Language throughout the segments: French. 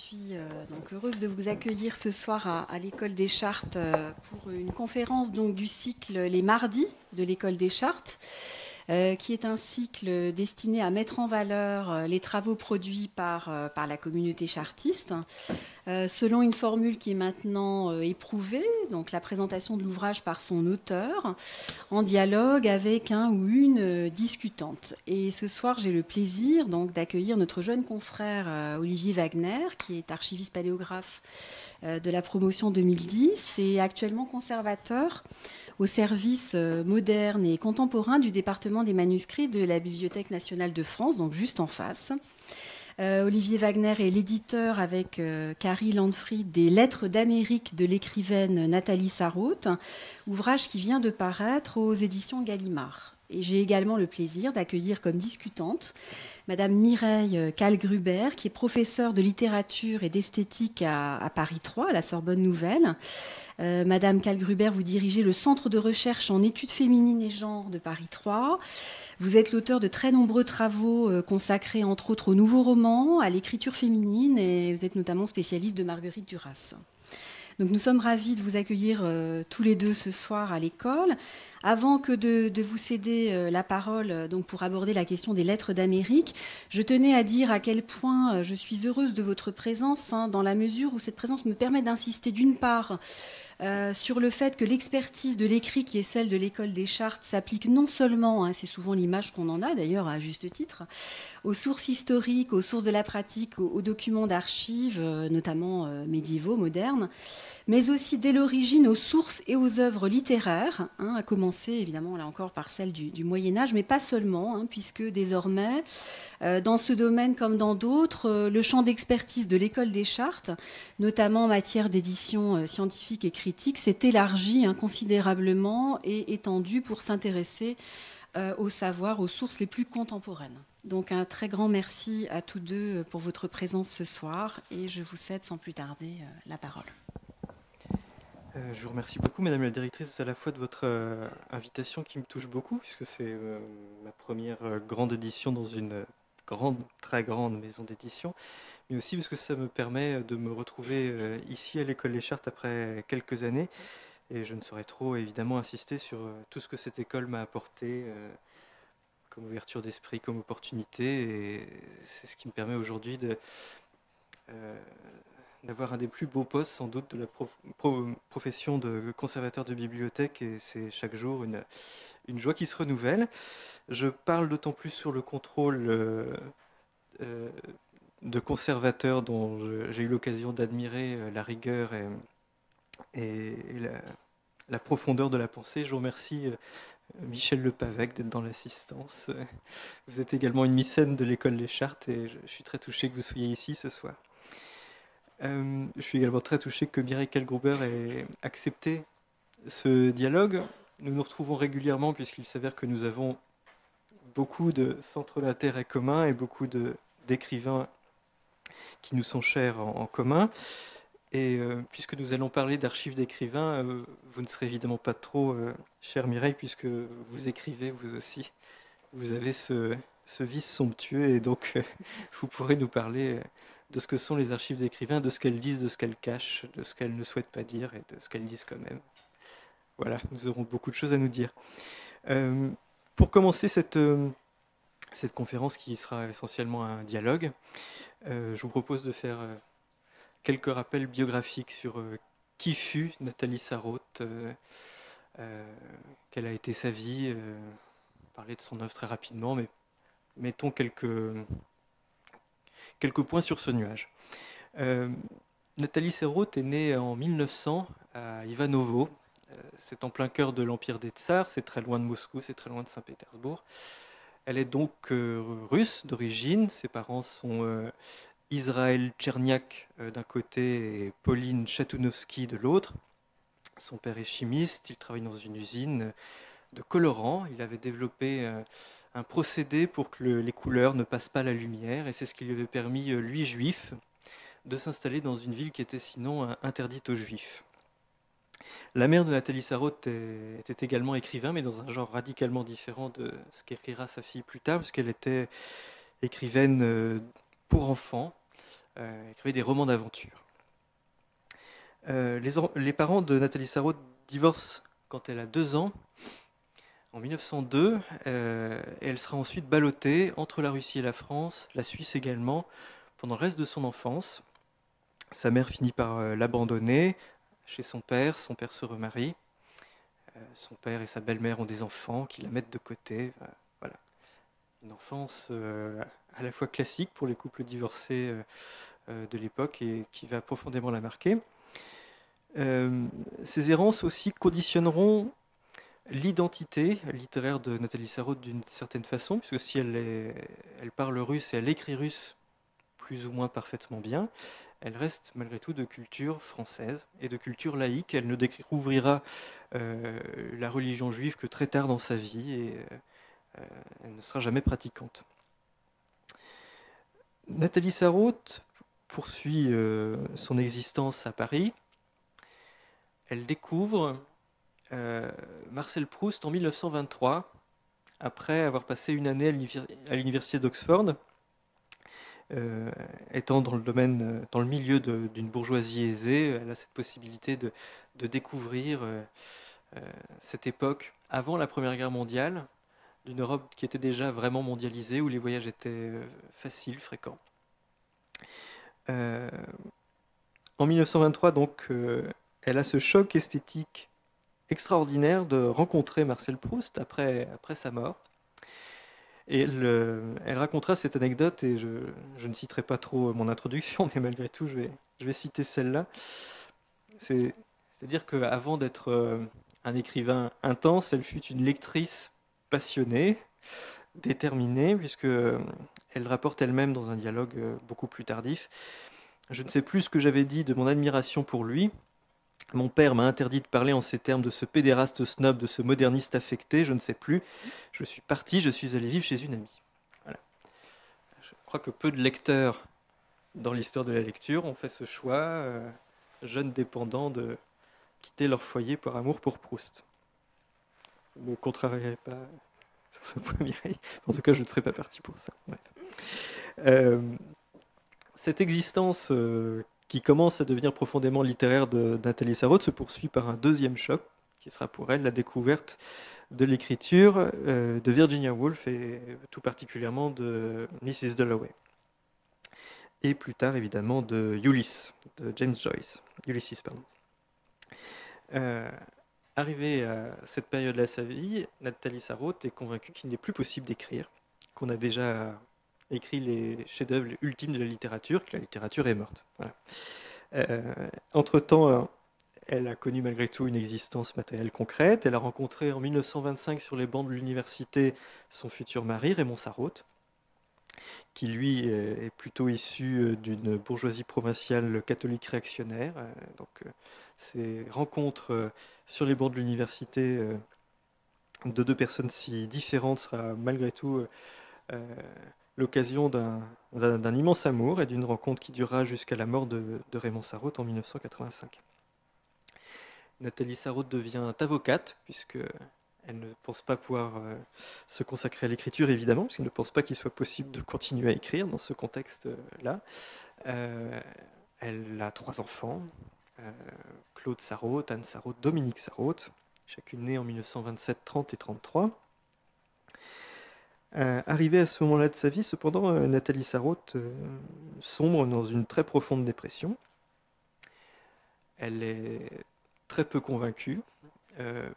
suis donc heureuse de vous accueillir ce soir à l'École des Chartes pour une conférence donc, du cycle Les Mardis de l'École des Chartes, qui est un cycle destiné à mettre en valeur les travaux produits par la communauté chartiste, selon une formule qui est maintenant éprouvée, donc la présentation de l'ouvrage par son auteur, en dialogue avec un ou une discutante. Et ce soir, j'ai le plaisir donc d'accueillir notre jeune confrère Olivier Wagner, qui est archiviste paléographe de la promotion 2010 et actuellement conservateur au service moderne et contemporain du département des manuscrits de la Bibliothèque nationale de France, donc juste en face. Olivier Wagner est l'éditeur avec Carrie Landfried des Lettres d'Amérique de l'écrivaine Nathalie Sarraute, ouvrage qui vient de paraître aux éditions Gallimard. Et j'ai également le plaisir d'accueillir comme discutante Madame Mireille Kalgruber, qui est professeure de littérature et d'esthétique à Paris 3, à la Sorbonne Nouvelle. Madame Kalgruber, vous dirigez le Centre de recherche en études féminines et genre de Paris 3. Vous êtes l'auteur de très nombreux travaux consacrés entre autres au nouveau roman, à l'écriture féminine, et vous êtes notamment spécialiste de Marguerite Duras. Donc nous sommes ravis de vous accueillir tous les deux ce soir à l'école. Avant que de vous céder la parole donc pour aborder la question des lettres d'Amérique, je tenais à dire à quel point je suis heureuse de votre présence, dans la mesure où cette présence me permet d'insister d'une part sur le fait que l'expertise de l'écrit, qui est celle de l'École des Chartes, s'applique non seulement, c'est souvent l'image qu'on en a d'ailleurs à juste titre, aux sources historiques, aux sources de la pratique, aux documents d'archives, notamment médiévaux, modernes, mais aussi dès l'origine aux sources et aux œuvres littéraires, à commencer évidemment là encore par celles du Moyen-Âge, mais pas seulement, puisque désormais, dans ce domaine comme dans d'autres, le champ d'expertise de l'École des Chartes, notamment en matière d'édition scientifique et critique, s'est élargi considérablement et étendu pour s'intéresser au savoir, aux sources les plus contemporaines. Donc un très grand merci à tous deux pour votre présence ce soir et je vous cède sans plus tarder la parole. Je vous remercie beaucoup, Madame la Directrice, à la fois de votre invitation qui me touche beaucoup, puisque c'est ma première grande édition dans une très grande maison d'édition, mais aussi parce que ça me permet de me retrouver ici à l'École des Chartes après quelques années, et je ne saurais trop évidemment insister sur tout ce que cette école m'a apporté comme ouverture d'esprit, comme opportunité, et c'est ce qui me permet aujourd'hui d'avoir un des plus beaux postes sans doute de la profession de conservateur de bibliothèque, et c'est chaque jour une joie qui se renouvelle. Je parle d'autant plus sur le contrôle de conservateur dont j'ai eu l'occasion d'admirer la rigueur et la profondeur de la pensée. Je vous remercie Michel Lepavec d'être dans l'assistance. Vous êtes également une mycène de l'École des Chartes et je suis très touché que vous soyez ici ce soir. Je suis également très touché que Mireille Kalgruber ait accepté ce dialogue. Nous nous retrouvons régulièrement puisqu'il s'avère que nous avons beaucoup de centres d'intérêt communs et beaucoup d'écrivains qui nous sont chers en commun. Et puisque nous allons parler d'archives d'écrivains, vous ne serez évidemment pas trop chère Mireille, puisque vous écrivez vous aussi. Vous avez ce vice somptueux et donc vous pourrez nous parler de ce que sont les archives d'écrivains, de ce qu'elles disent, de ce qu'elles cachent, de ce qu'elles ne souhaitent pas dire et de ce qu'elles disent quand même. Voilà, nous aurons beaucoup de choses à nous dire. Pour commencer cette conférence qui sera essentiellement un dialogue, je vous propose de faire quelques rappels biographiques sur qui fut Nathalie Sarraute, quelle a été sa vie, parler de son œuvre très rapidement, mais mettons quelques points sur ce nuage. Nathalie Sarraute est née en 1900 à Ivanovo. C'est en plein cœur de l'Empire des Tsars, c'est très loin de Moscou, c'est très loin de Saint-Pétersbourg. Elle est donc russe d'origine, ses parents sont Israël Tcherniak d'un côté et Pauline Chatounovsky de l'autre. Son père est chimiste, il travaille dans une usine de colorants. Il avait développé un procédé pour que les couleurs ne passent pas la lumière, et c'est ce qui lui avait permis, lui juif, de s'installer dans une ville qui était sinon interdite aux juifs. La mère de Nathalie Sarraute était également écrivain, mais dans un genre radicalement différent de ce qu'écrira sa fille plus tard, puisqu'elle était écrivaine pour enfants, écrivait des romans d'aventure. Les parents de Nathalie Sarraute divorcent quand elle a 2 ans, en 1902, et elle sera ensuite ballottée entre la Russie et la France, la Suisse également, pendant le reste de son enfance. Sa mère finit par l'abandonner chez son père se remarie. Son père et sa belle-mère ont des enfants qui la mettent de côté. Voilà. Une enfance à la fois classique pour les couples divorcés de l'époque et qui va profondément la marquer. Ces errances aussi conditionneront l'identité littéraire de Nathalie Sarraute d'une certaine façon, puisque si elle parle russe et elle écrit russe plus ou moins parfaitement bien, elle reste malgré tout de culture française et de culture laïque. Elle ne découvrira la religion juive que très tard dans sa vie et elle ne sera jamais pratiquante. Nathalie Sarraute poursuit son existence à Paris. Elle découvre Marcel Proust en 1923, après avoir passé une année à l'université d'Oxford. Étant dans le milieu d'une bourgeoisie aisée, elle a cette possibilité de découvrir cette époque avant la Première Guerre mondiale, d'une Europe qui était déjà vraiment mondialisée, où les voyages étaient faciles, fréquents. En 1923, donc, elle a ce choc esthétique extraordinaire de rencontrer Marcel Proust après sa mort. Et elle racontera cette anecdote, et je ne citerai pas trop mon introduction, mais malgré tout, je vais citer celle-là. C'est-à-dire qu'avant d'être un écrivain intense, elle fut une lectrice passionnée, déterminée, puisqu'elle rapporte elle-même dans un dialogue beaucoup plus tardif. Je ne sais plus ce que j'avais dit de mon admiration pour lui. Mon père m'a interdit de parler en ces termes de ce pédéraste snob, de ce moderniste affecté, je ne sais plus. Je suis parti, je suis allé vivre chez une amie. Voilà. Je crois que peu de lecteurs dans l'histoire de la lecture ont fait ce choix, jeunes dépendants, de quitter leur foyer par amour pour Proust. Je ne me contrarierai pas sur ce point, Mireille. En tout cas, je ne serai pas parti pour ça. Ouais. Cette existence qui commence à devenir profondément littéraire de Nathalie Sarraute se poursuit par un deuxième choc, qui sera pour elle la découverte de l'écriture de Virginia Woolf et tout particulièrement de Mrs. Dalloway. Et plus tard, évidemment, de Ulysses, de James Joyce. Ulysses, pardon. Arrivée à cette période-là de sa vie, Nathalie Sarraute est convaincue qu'il n'est plus possible d'écrire, qu'on a déjà écrit les chefs-d'œuvre ultimes de la littérature, que la littérature est morte. Voilà. Entre-temps, elle a connu malgré tout une existence matérielle concrète. Elle a rencontré en 1925 sur les bancs de l'université son futur mari, Raymond Sarraute, qui lui est plutôt issu d'une bourgeoisie provinciale catholique réactionnaire. Donc ces rencontres sur les bancs de l'université de deux personnes si différentes sera malgré tout l'occasion d'un immense amour et d'une rencontre qui durera jusqu'à la mort de Raymond Sarraute en 1985. Nathalie Sarraute devient avocate, puisqu'elle ne pense pas pouvoir se consacrer à l'écriture, évidemment, puisqu'elle ne pense pas qu'il soit possible de continuer à écrire dans ce contexte-là. Elle a 3 enfants, Claude Sarraute, Anne Sarraute, Dominique Sarraute, chacune née en 1927, 30 et 33. Arrivée à ce moment-là de sa vie, cependant, Nathalie Sarraute sombre dans une très profonde dépression. Elle est très peu convaincue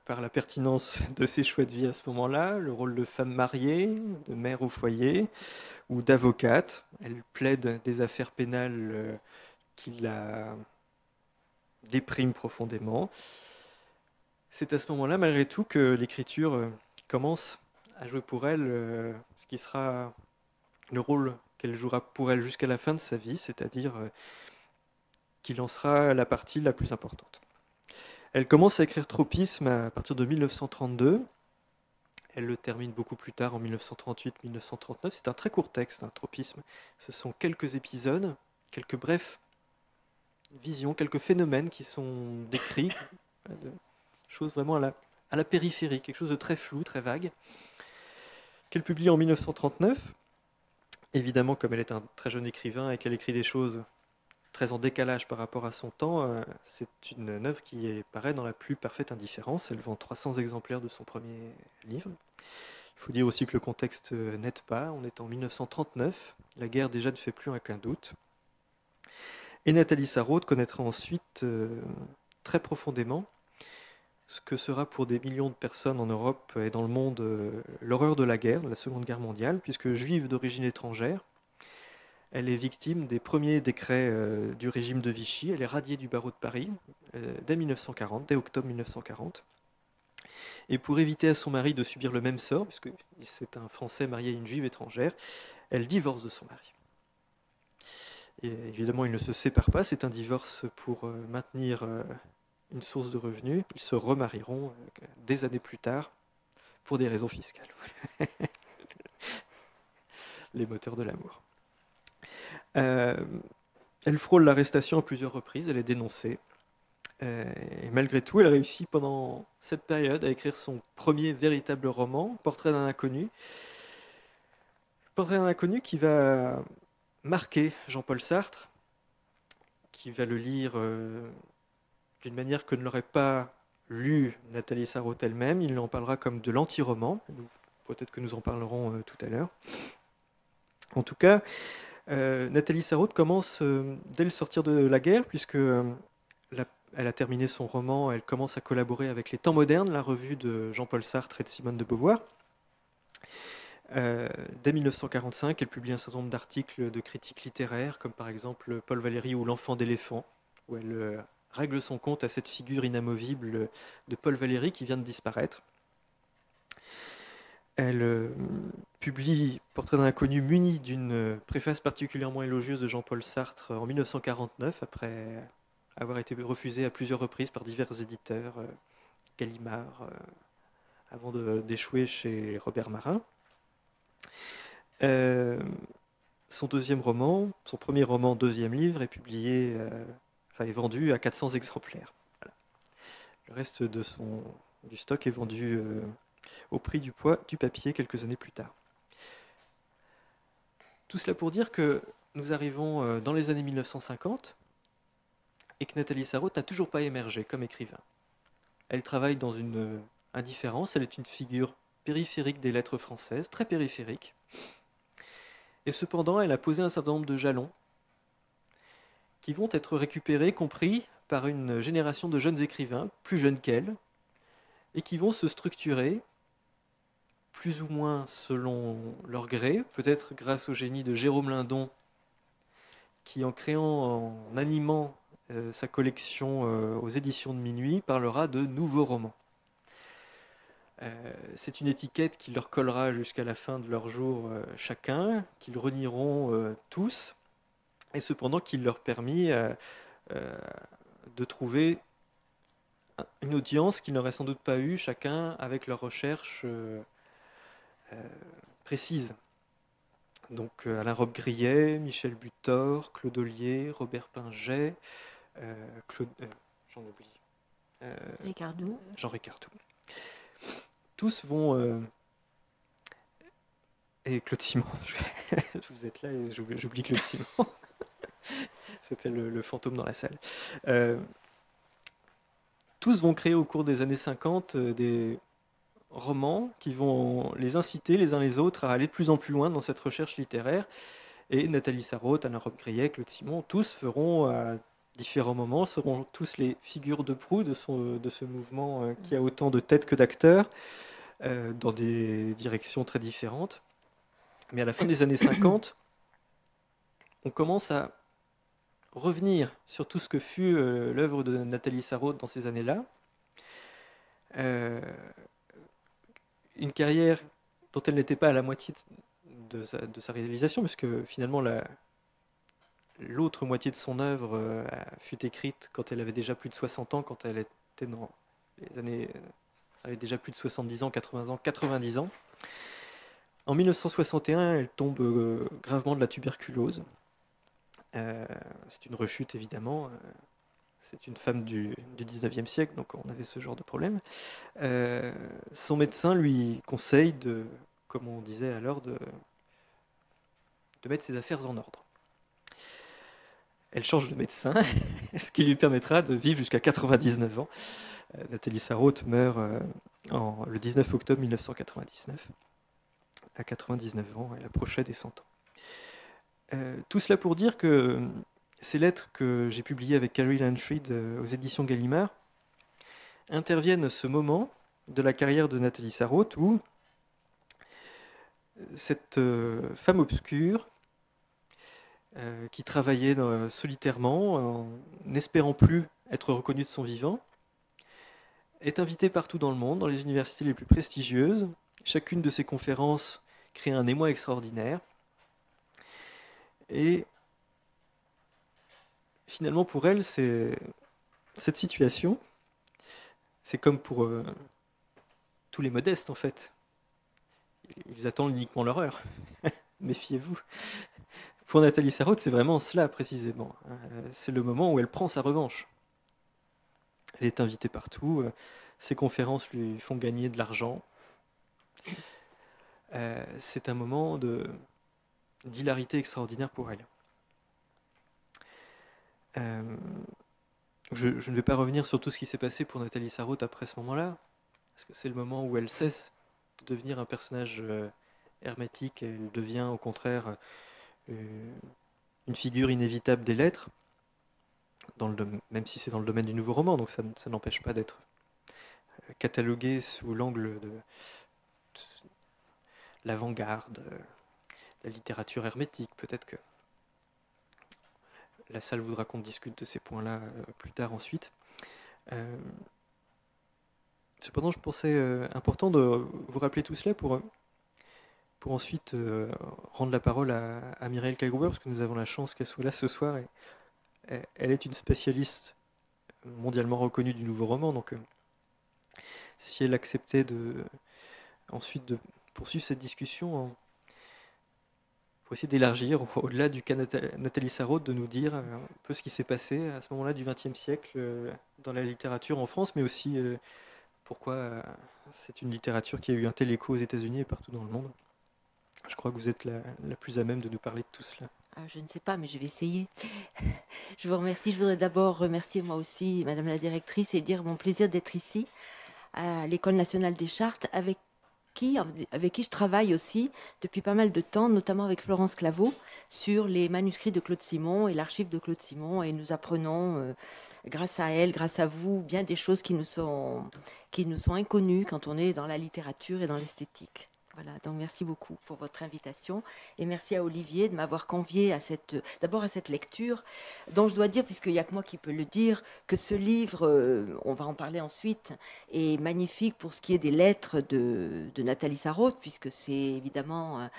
par la pertinence de ses choix de vie à ce moment-là, le rôle de femme mariée, de mère au foyer ou d'avocate. Elle plaide des affaires pénales qui la dépriment profondément. C'est à ce moment-là, malgré tout, que l'écriture commence à jouer pour elle ce qui sera le rôle qu'elle jouera pour elle jusqu'à la fin de sa vie, c'est-à-dire qu'il en sera la partie la plus importante. Elle commence à écrire Tropisme à partir de 1932. Elle le termine beaucoup plus tard, en 1938-1939. C'est un très court texte, Tropisme. Ce sont quelques épisodes, quelques brefs visions, quelques phénomènes qui sont décrits, de choses vraiment à la périphérie, quelque chose de très flou, très vague, qu'elle publie en 1939. Évidemment, comme elle est un très jeune écrivain et qu'elle écrit des choses très en décalage par rapport à son temps, c'est une œuvre qui paraît dans la plus parfaite indifférence. Elle vend 300 exemplaires de son premier livre. Il faut dire aussi que le contexte n'aide pas. On est en 1939, la guerre déjà ne fait plus aucun doute. Et Nathalie Sarraute connaîtra ensuite très profondément ce que sera pour des millions de personnes en Europe et dans le monde l'horreur de la guerre, de la Seconde Guerre mondiale, puisque juive d'origine étrangère, elle est victime des premiers décrets du régime de Vichy. Elle est radiée du barreau de Paris dès 1940, dès octobre 1940. Et pour éviter à son mari de subir le même sort, puisque c'est un Français marié à une juive étrangère, elle divorce de son mari. Et évidemment, ils ne se séparent pas, c'est un divorce pour maintenir une source de revenus. Ils se remarieront des années plus tard pour des raisons fiscales. Les moteurs de l'amour. Elle frôle l'arrestation à plusieurs reprises, elle est dénoncée. Et malgré tout, elle réussit pendant cette période à écrire son premier véritable roman, Portrait d'un inconnu. Portrait d'un inconnu qui va marquer Jean-Paul Sartre, qui va le lire d'une manière que ne l'aurait pas lu Nathalie Sarraute elle-même. Il en parlera comme de l'anti-roman. Peut-être que nous en parlerons tout à l'heure. En tout cas, Nathalie Sarraute commence dès le sortir de la guerre, puisque elle a terminé son roman, elle commence à collaborer avec Les Temps modernes, la revue de Jean-Paul Sartre et de Simone de Beauvoir. Dès 1945, elle publie un certain nombre d'articles de critiques littéraires, comme par exemple Paul Valéry ou L'Enfant d'éléphant, où elle règle son compte à cette figure inamovible de Paul Valéry qui vient de disparaître. Elle publie Portrait d'un inconnu muni d'une préface particulièrement élogieuse de Jean-Paul Sartre en 1949, après avoir été refusée à plusieurs reprises par divers éditeurs, Gallimard, avant d'échouer chez Robert Marin. Son deuxième roman, son premier roman, deuxième livre, est publié, est vendu à 400 exemplaires. Voilà. Le reste du stock est vendu au prix du poids du papier quelques années plus tard. Tout cela pour dire que nous arrivons dans les années 1950 et que Nathalie Sarraute n'a toujours pas émergé comme écrivain. Elle travaille dans une indifférence, elle est une figure périphérique des lettres françaises, très périphérique. Et cependant, elle a posé un certain nombre de jalons qui vont être récupérés, compris par une génération de jeunes écrivains, plus jeunes qu'elle, et qui vont se structurer, plus ou moins selon leur gré, peut-être grâce au génie de Jérôme Lindon, qui en animant sa collection aux éditions de Minuit, parlera de nouveaux romans. C'est une étiquette qui leur collera jusqu'à la fin de leur jour chacun, qu'ils renieront tous, et cependant qui leur permit de trouver une audience qu'ils n'auraient sans doute pas eue chacun avec leurs recherches précises. Donc Alain Robbe-Grillet, Michel Butor, Claude Ollier, Robert Pinget, j'en oublie. Ricardou. Jean Ricardou. Tous vont... et Claude Simon. Vous êtes là et j'oublie Claude Simon. C'était le fantôme dans la salle. Tous vont créer au cours des années 50 des romans qui vont les inciter les uns les autres à aller de plus en plus loin dans cette recherche littéraire. Et Nathalie Sarraute, Alain Robbe-Grillet, Claude Simon, tous feront à différents moments, seront tous les figures de proue de ce mouvement qui a autant de têtes que d'acteurs, dans des directions très différentes. Mais à la fin des années 50, on commence à revenir sur tout ce que fut l'œuvre de Nathalie Sarraute dans ces années-là. Une carrière dont elle n'était pas à la moitié de sa réalisation, puisque finalement l'autre moitié de son œuvre fut écrite quand elle avait déjà plus de 60 ans, quand elle était dans les années... Elle avait déjà plus de 70 ans, 80 ans, 90 ans. En 1961, elle tombe gravement de la tuberculose. C'est une rechute, évidemment. C'est une femme du 19e siècle, donc on avait ce genre de problème. Son médecin lui conseille, comme on disait alors, de mettre ses affaires en ordre. Elle change de médecin, ce qui lui permettra de vivre jusqu'à 99 ans. Nathalie Sarraute meurt le 19 octobre 1999. À 99 ans, elle approchait des 100 ans. Tout cela pour dire que ces lettres que j'ai publiées avec Carrie Landfried aux éditions Gallimard interviennent à ce moment de la carrière de Nathalie Sarraute où cette femme obscure qui travaillait solitairement en n'espérant plus être reconnue de son vivant est invitée partout dans le monde, dans les universités les plus prestigieuses. Chacune de ses conférences crée un émoi extraordinaire. Et finalement, pour elle, cette situation, c'est comme pour tous les modestes, en fait. Ils attendent uniquement l'horreur. Méfiez-vous. Pour Nathalie Sarraute, c'est vraiment cela, précisément. C'est le moment où elle prend sa revanche. Elle est invitée partout. Ses conférences lui font gagner de l'argent. C'est un moment d'hilarité extraordinaire pour elle. Je ne vais pas revenir sur tout ce qui s'est passé pour Nathalie Sarraute après ce moment-là, parce que c'est le moment où elle cesse de devenir un personnage hermétique, et elle devient au contraire une figure inévitable des lettres, même si c'est dans le domaine du nouveau roman, donc ça n'empêche pas d'être catalogué sous l'angle de l'avant-garde, la littérature hermétique. Peut-être que la salle voudra qu'on discute de ces points-là plus tard ensuite. Cependant, je pensais important de vous rappeler tout cela pour ensuite rendre la parole à Mireille Kallgruber, parce que nous avons la chance qu'elle soit là ce soir. Et elle est une spécialiste mondialement reconnue du nouveau roman, donc si elle acceptait ensuite de poursuivre cette discussion pour essayer d'élargir au-delà du cas Nathalie Sarraute, de nous dire un peu ce qui s'est passé à ce moment-là du XXe siècle dans la littérature en France, mais aussi pourquoi c'est une littérature qui a eu un tel écho aux États-Unis et partout dans le monde. Je crois que vous êtes la plus à même de nous parler de tout cela. Je ne sais pas, mais je vais essayer. Je vous remercie. Je voudrais d'abord remercier moi aussi Madame la directrice et dire mon plaisir d'être ici à l'École nationale des chartes avec qui je travaille aussi depuis pas mal de temps, notamment avec Florence Claveau, sur les manuscrits de Claude Simon et l'archive de Claude Simon. Et nous apprenons, grâce à elle, grâce à vous, bien des choses qui nous sont inconnues quand on est dans la littérature et dans l'esthétique. Voilà, donc merci beaucoup pour votre invitation et merci à Olivier de m'avoir convié d'abord à cette lecture dont je dois dire, puisqu'il n'y a que moi qui peux le dire, que ce livre, on va en parler ensuite, est magnifique pour ce qui est des lettres de Nathalie Sarraute, puisque c'est évidemment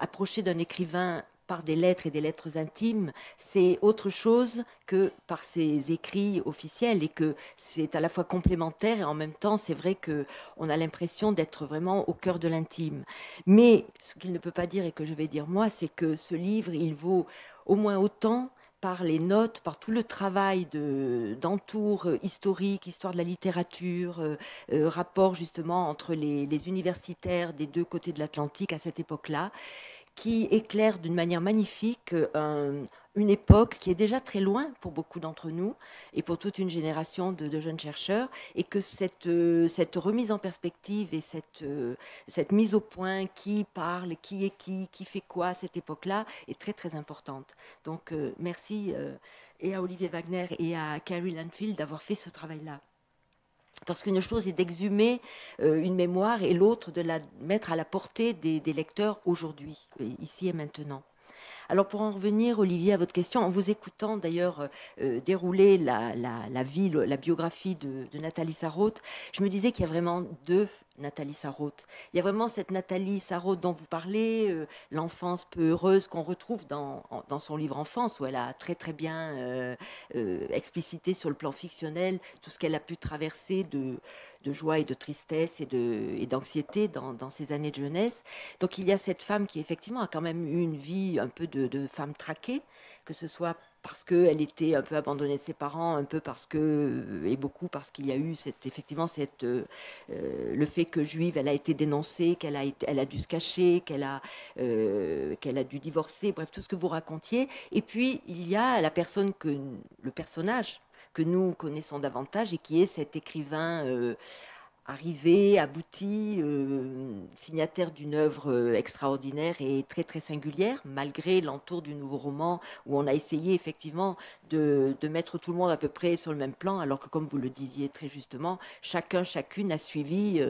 approcher d'un écrivain par des lettres et des lettres intimes, c'est autre chose que par ses écrits officiels et que c'est à la fois complémentaire et en même temps, c'est vrai qu'on a l'impression d'être vraiment au cœur de l'intime. Mais ce qu'il ne peut pas dire et que je vais dire moi, c'est que ce livre, il vaut au moins autant par les notes, par tout le travail d'entour historique, histoire de la littérature, rapport justement entre les universitaires des deux côtés de l'Atlantique à cette époque-là, qui éclaire d'une manière magnifique une époque qui est déjà très loin pour beaucoup d'entre nous et pour toute une génération de jeunes chercheurs, et que cette remise en perspective et cette mise au point, qui parle, qui est qui fait quoi à cette époque-là, est très très importante. Donc merci et à Olivier Wagner et à Carrie Landfield d'avoir fait ce travail-là. Parce qu'une chose est d'exhumer une mémoire et l'autre de la mettre à la portée des lecteurs aujourd'hui, ici et maintenant. Alors pour en revenir, Olivier, à votre question, en vous écoutant d'ailleurs dérouler la vie, la biographie de Nathalie Sarraute, je me disais qu'il y a vraiment deux Nathalie Sarraute. Il y a vraiment cette Nathalie Sarraute dont vous parlez, l'enfance peu heureuse qu'on retrouve dans son livre Enfance, où elle a très très bien explicité sur le plan fictionnel tout ce qu'elle a pu traverser de joie et de tristesse et d'anxiété dans ses années de jeunesse. Donc il y a cette femme qui effectivement a quand même eu une vie un peu de femme traquée, que ce soit parce qu'elle était un peu abandonnée de ses parents, un peu parce que, et beaucoup parce qu'il y a eu effectivement le fait que juive, elle a été dénoncée, elle a dû se cacher, qu'elle a dû divorcer, bref, tout ce que vous racontiez. Et puis, il y a le personnage que nous connaissons davantage et qui est cet écrivain arrivé, abouti, signataire d'une œuvre extraordinaire et très très singulière, malgré l'entour du nouveau roman où on a essayé effectivement de mettre tout le monde à peu près sur le même plan, alors que comme vous le disiez très justement, chacune a suivi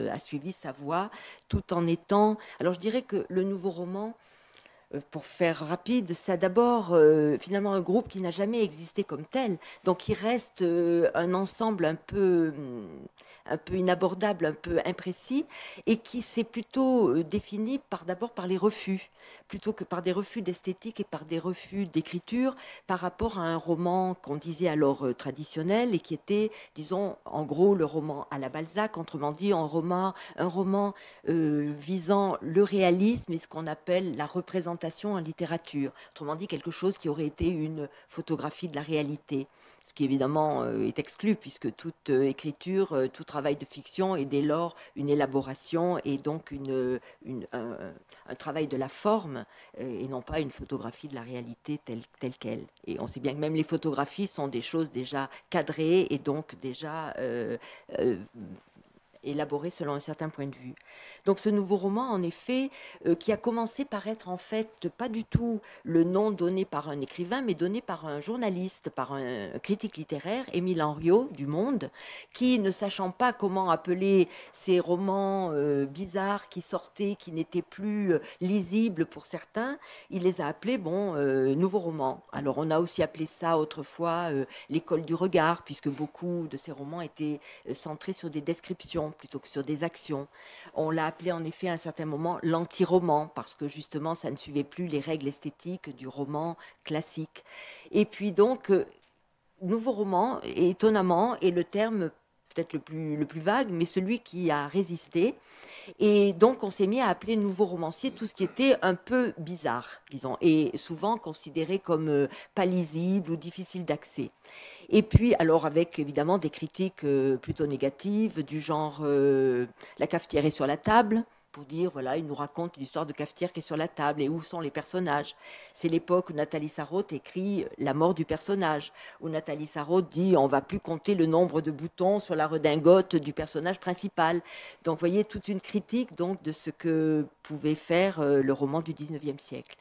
sa voie, tout en étant... Alors je dirais que le nouveau roman, pour faire rapide, c'est d'abord finalement un groupe qui n'a jamais existé comme tel, donc il reste un ensemble un peu inabordable, un peu imprécis, et qui s'est plutôt défini d'abord par les refus, plutôt que par des refus d'esthétique et par des refus d'écriture, par rapport à un roman qu'on disait alors traditionnel, et qui était, disons, en gros, le roman à la Balzac, autrement dit, un roman visant le réalisme et ce qu'on appelle la représentation en littérature, autrement dit, quelque chose qui aurait été une photographie de la réalité. Ce qui évidemment est exclu, puisque toute écriture, tout travail de fiction est dès lors une élaboration et donc un travail de la forme et non pas une photographie de la réalité telle qu'elle. Et on sait bien que même les photographies sont des choses déjà cadrées et donc déjà élaborées selon un certain point de vue. Donc ce nouveau roman, en effet, qui a commencé par être en fait pas du tout le nom donné par un écrivain, mais donné par un journaliste, par un critique littéraire, Émile Henriot, du Monde, qui, ne sachant pas comment appeler ces romans bizarres qui sortaient, qui n'étaient plus lisibles pour certains, il les a appelés, nouveaux romans. Alors on a aussi appelé ça autrefois l'école du regard, puisque beaucoup de ces romans étaient centrés sur des descriptions plutôt que sur des actions. On l'a appelé en effet à un certain moment l'anti-roman, parce que justement ça ne suivait plus les règles esthétiques du roman classique. Et puis donc, nouveau roman, étonnamment, est le terme peut-être le plus vague, mais celui qui a résisté. Et donc on s'est mis à appeler nouveau romancier tout ce qui était un peu bizarre, disons, et souvent considéré comme pas lisible ou difficile d'accès. Et puis, alors, avec évidemment des critiques plutôt négatives, du genre la cafetière est sur la table, pour dire, voilà, il nous raconte l'histoire de cafetière qui est sur la table, et où sont les personnages. C'est l'époque où Nathalie Sarraute écrit la mort du personnage, où Nathalie Sarraute dit, on ne va plus compter le nombre de boutons sur la redingote du personnage principal. Donc, vous voyez, toute une critique donc, de ce que pouvait faire le roman du 19e siècle.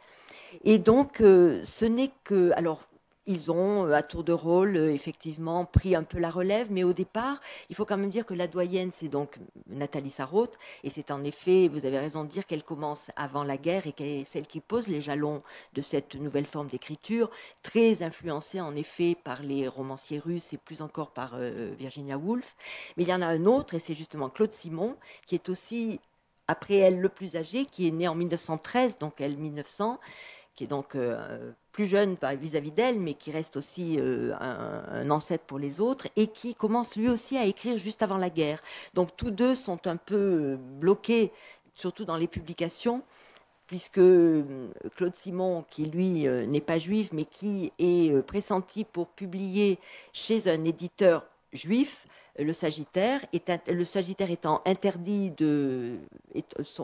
Et donc, ce n'est que... Alors, ils ont, à tour de rôle, effectivement, pris un peu la relève. Mais au départ, il faut quand même dire que la doyenne, c'est donc Nathalie Sarraute. Et c'est en effet, vous avez raison de dire qu'elle commence avant la guerre et qu'elle est celle qui pose les jalons de cette nouvelle forme d'écriture, très influencée en effet par les romanciers russes et plus encore par Virginia Woolf. Mais il y en a un autre, et c'est justement Claude Simon, qui est aussi, après elle, le plus âgé, qui est né en 1913, donc elle 1900, qui est donc plus jeune vis-à-vis d'elle, mais qui reste aussi un ancêtre pour les autres, et qui commence lui aussi à écrire juste avant la guerre. Donc tous deux sont un peu bloqués, surtout dans les publications, puisque Claude Simon, qui lui n'est pas juif, mais qui est pressenti pour publier chez un éditeur juif, le Sagittaire étant interdit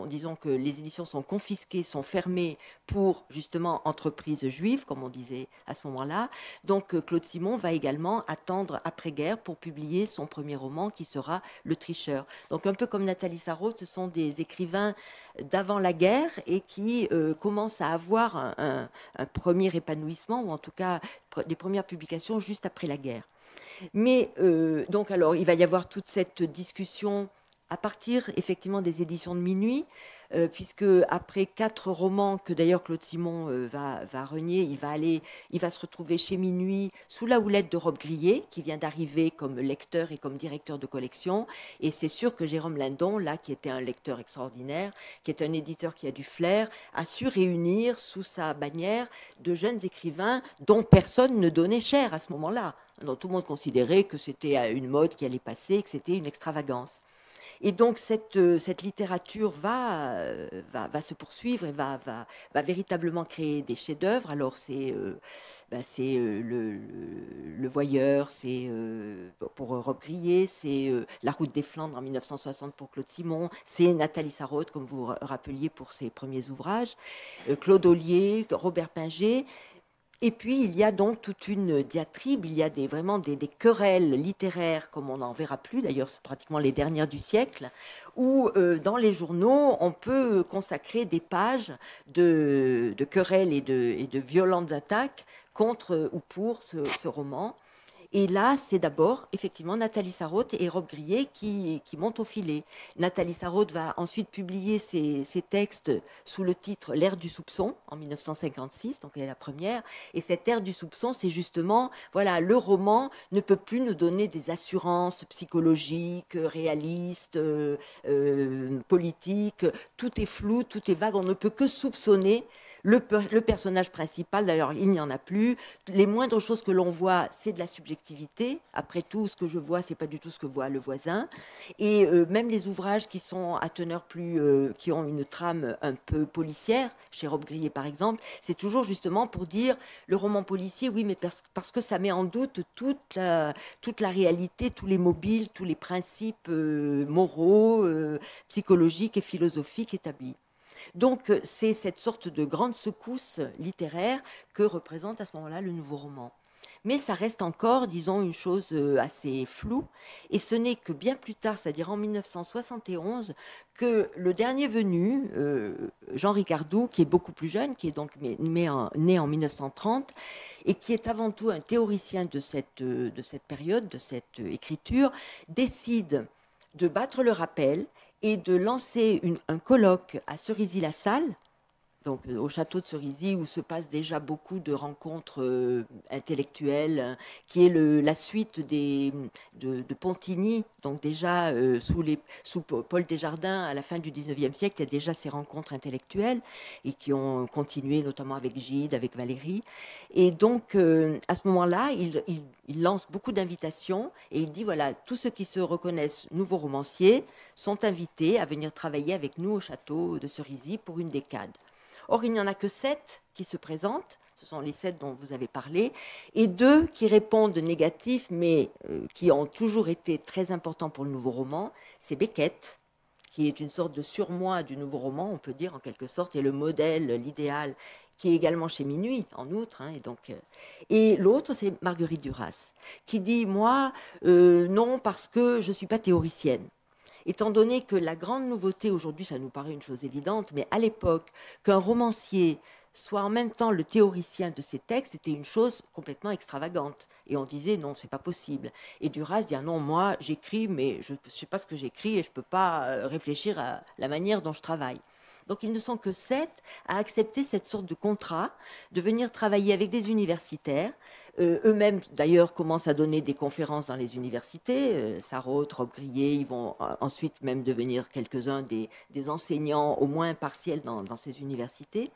disons que les éditions sont confisquées, sont fermées pour justement entreprises juives, comme on disait à ce moment-là. Donc Claude Simon va également attendre après-guerre pour publier son premier roman qui sera Le Tricheur. Donc un peu comme Nathalie Sarraute, ce sont des écrivains d'avant la guerre et qui commencent à avoir un premier épanouissement, ou en tout cas des premières publications juste après la guerre. Mais donc alors, il va y avoir toute cette discussion à partir effectivement des éditions de Minuit, puisque après 4 romans que d'ailleurs Claude Simon va renier, il va se retrouver chez Minuit sous la houlette de Rob Grillet, qui vient d'arriver comme lecteur et comme directeur de collection. Et c'est sûr que Jérôme Lindon, là, qui était un lecteur extraordinaire, qui est un éditeur qui a du flair, a su réunir sous sa bannière de jeunes écrivains dont personne ne donnait cher à ce moment-là. Donc, tout le monde considérait que c'était une mode qui allait passer, que c'était une extravagance. Et donc cette littérature va se poursuivre et va véritablement créer des chefs-d'œuvre. Alors c'est le Voyeur, c'est pour Rob Grillet, c'est La Route des Flandres en 1960 pour Claude Simon, c'est Nathalie Sarraute, comme vous rappeliez pour ses premiers ouvrages, Claude Ollier, Robert Pinger. Et puis, il y a donc toute une diatribe, il y a vraiment des querelles littéraires, comme on n'en verra plus, d'ailleurs, c'est pratiquement les dernières du siècle, où dans les journaux, on peut consacrer des pages de querelles et de violentes attaques contre ou pour ce roman. Et là, c'est d'abord, effectivement, Nathalie Sarraute et Rob Grillet qui montent au filet. Nathalie Sarraute va ensuite publier ses textes sous le titre L'ère du soupçon, en 1956, donc elle est la première. Et cette ère du soupçon, c'est justement, voilà, le roman ne peut plus nous donner des assurances psychologiques, réalistes, politiques. Tout est flou, tout est vague, on ne peut que soupçonner le personnage principal. D'ailleurs, il n'y en a plus. Les moindres choses que l'on voit, c'est de la subjectivité. Après tout, ce que je vois, c'est pas du tout ce que voit le voisin. Et même les ouvrages qui sont à teneur plus, qui ont une trame un peu policière, chez Rob Grillet par exemple, c'est toujours justement pour dire le roman policier, oui, mais parce que ça met en doute toute la réalité, tous les mobiles, tous les principes moraux, psychologiques et philosophiques établis. Donc, c'est cette sorte de grande secousse littéraire que représente à ce moment-là le nouveau roman. Mais ça reste encore, disons, une chose assez floue. Et ce n'est que bien plus tard, c'est-à-dire en 1971, que le dernier venu, Jean Ricardou, qui est beaucoup plus jeune, qui est donc né en 1930, et qui est avant tout un théoricien de cette période, de cette écriture, décide de battre le rappel et de lancer un colloque à Cerisy-la-Salle, donc au château de Cerisy, où se passent déjà beaucoup de rencontres intellectuelles, qui est la suite de Pontigny, donc déjà sous Paul Desjardins, à la fin du XIXe siècle, il y a déjà ces rencontres intellectuelles, et qui ont continué notamment avec Gide, avec Valéry. Et donc, à ce moment-là, il lance beaucoup d'invitations, et il dit, voilà, tous ceux qui se reconnaissent nouveaux romanciers sont invités à venir travailler avec nous au château de Cerisy pour une décade. Or, il n'y en a que 7 qui se présentent, ce sont les 7 dont vous avez parlé, et 2 qui répondent négatifs, mais qui ont toujours été très importants pour le nouveau roman. C'est Beckett, qui est une sorte de surmoi du nouveau roman, on peut dire en quelque sorte, et le modèle, l'idéal, qui est également chez Minuit, en outre. Et l'autre, c'est Marguerite Duras, qui dit, moi, non, parce que je ne suis pas théoricienne. Étant donné que la grande nouveauté aujourd'hui, ça nous paraît une chose évidente, mais à l'époque, qu'un romancier soit en même temps le théoricien de ses textes, c'était une chose complètement extravagante. Et on disait, non, c'est pas possible. Et Duras dit, ah non, moi, j'écris, mais je ne sais pas ce que j'écris et je ne peux pas réfléchir à la manière dont je travaille. Donc, ils ne sont que 7 à accepter cette sorte de contrat, de venir travailler avec des universitaires. Eux-mêmes, d'ailleurs, commencent à donner des conférences dans les universités. Sarraute, Rob Grillet, ils vont ensuite même devenir quelques-uns des enseignants, au moins partiels, dans ces universités.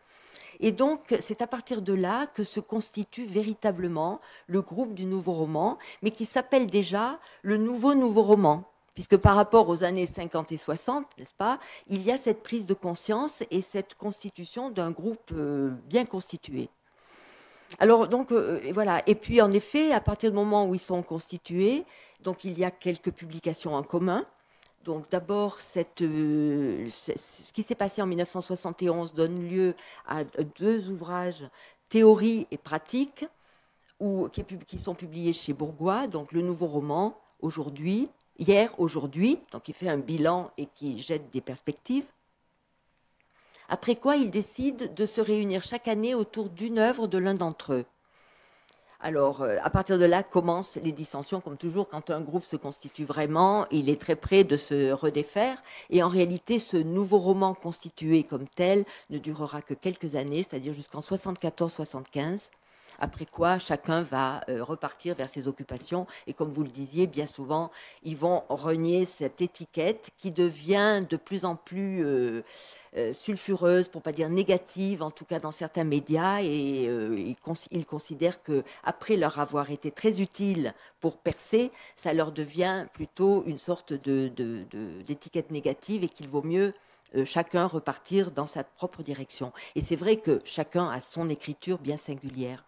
Et donc, c'est à partir de là que se constitue véritablement le groupe du nouveau roman, mais qui s'appelle déjà le nouveau roman. Puisque par rapport aux années 50 et 60, n'est-ce pas, il y a cette prise de conscience et cette constitution d'un groupe bien constitué. Alors, donc, voilà. Et puis, en effet, à partir du moment où ils sont constitués, donc il y a quelques publications en commun. Donc, d'abord, ce qui s'est passé en 1971 donne lieu à 2 ouvrages, Théorie et pratique, qui sont publiés chez Bourgois, donc le nouveau roman, Hier, aujourd'hui, donc il fait un bilan et qui jette des perspectives. Après quoi, ils décident de se réunir chaque année autour d'une œuvre de l'un d'entre eux. Alors, à partir de là, commencent les dissensions, comme toujours, quand un groupe se constitue vraiment, il est très près de se redéfaire. Et en réalité, ce nouveau roman constitué comme tel ne durera que quelques années, c'est-à-dire jusqu'en 74-75. Après quoi, chacun va repartir vers ses occupations. Et comme vous le disiez, bien souvent, ils vont renier cette étiquette qui devient de plus en plus sulfureuse, pour ne pas dire négative, en tout cas dans certains médias. Et ils considèrent qu'après leur avoir été très utile pour percer, ça leur devient plutôt une sorte d'étiquette négative et qu'il vaut mieux chacun repartir dans sa propre direction. Et c'est vrai que chacun a son écriture bien singulière.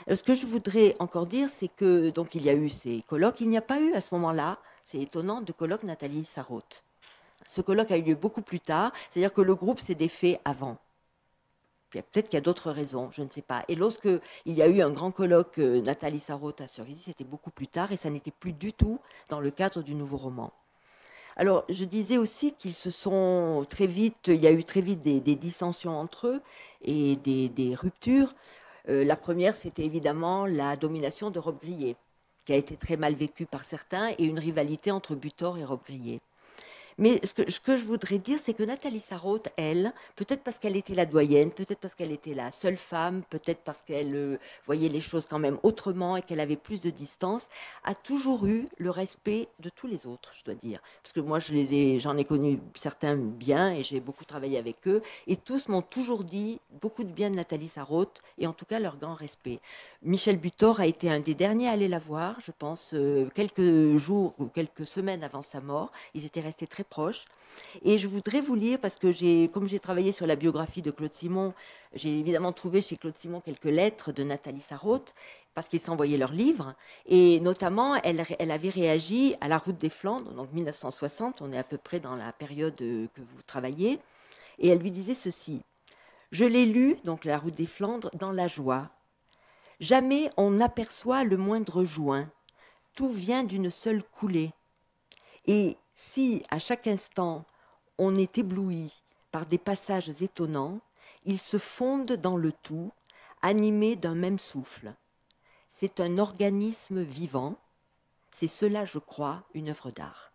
Alors, ce que je voudrais encore dire, c'est que donc il y a eu ces colloques. Il n'y a pas eu à ce moment-là, c'est étonnant, de colloque Nathalie Sarraute. Ce colloque a eu lieu beaucoup plus tard, c'est-à-dire que le groupe s'est défait avant. Peut-être qu'il y a d'autres raisons, je ne sais pas. Et lorsque il y a eu un grand colloque Nathalie Sarraute à Cerisy, c'était beaucoup plus tard et ça n'était plus du tout dans le cadre du nouveau roman. Alors, je disais aussi qu'ils se sont très vite, il y a eu très vite des dissensions entre eux et des ruptures. La première, c'était évidemment la domination de Rob Grillet, qui a été très mal vécue par certains, et une rivalité entre Butor et Rob Grillet. Mais ce que je voudrais dire, c'est que Nathalie Sarraute, elle, peut-être parce qu'elle était la doyenne, peut-être parce qu'elle était la seule femme, peut-être parce qu'elle voyait les choses quand même autrement et qu'elle avait plus de distance, a toujours eu le respect de tous les autres, je dois dire. Parce que moi, j'en ai connu certains bien et j'ai beaucoup travaillé avec eux. Et tous m'ont toujours dit beaucoup de bien de Nathalie Sarraute et en tout cas leur grand respect. Michel Butor a été un des derniers à aller la voir, je pense, quelques jours ou quelques semaines avant sa mort. Ils étaient restés très proches. Et je voudrais vous lire, parce que comme j'ai travaillé sur la biographie de Claude Simon, j'ai évidemment trouvé chez Claude Simon quelques lettres de Nathalie Sarraute, parce qu'ils s'envoyaient leurs livres. Et notamment, elle avait réagi à La Route des Flandres, donc 1960, on est à peu près dans la période que vous travaillez. Et elle lui disait ceci: « Je l'ai lu, donc La Route des Flandres, dans la joie. Jamais on n'aperçoit le moindre joint. Tout vient d'une seule coulée. Et si, à chaque instant, on est ébloui par des passages étonnants, ils se fondent dans le tout, animés d'un même souffle. C'est un organisme vivant. C'est cela, je crois, une œuvre d'art. »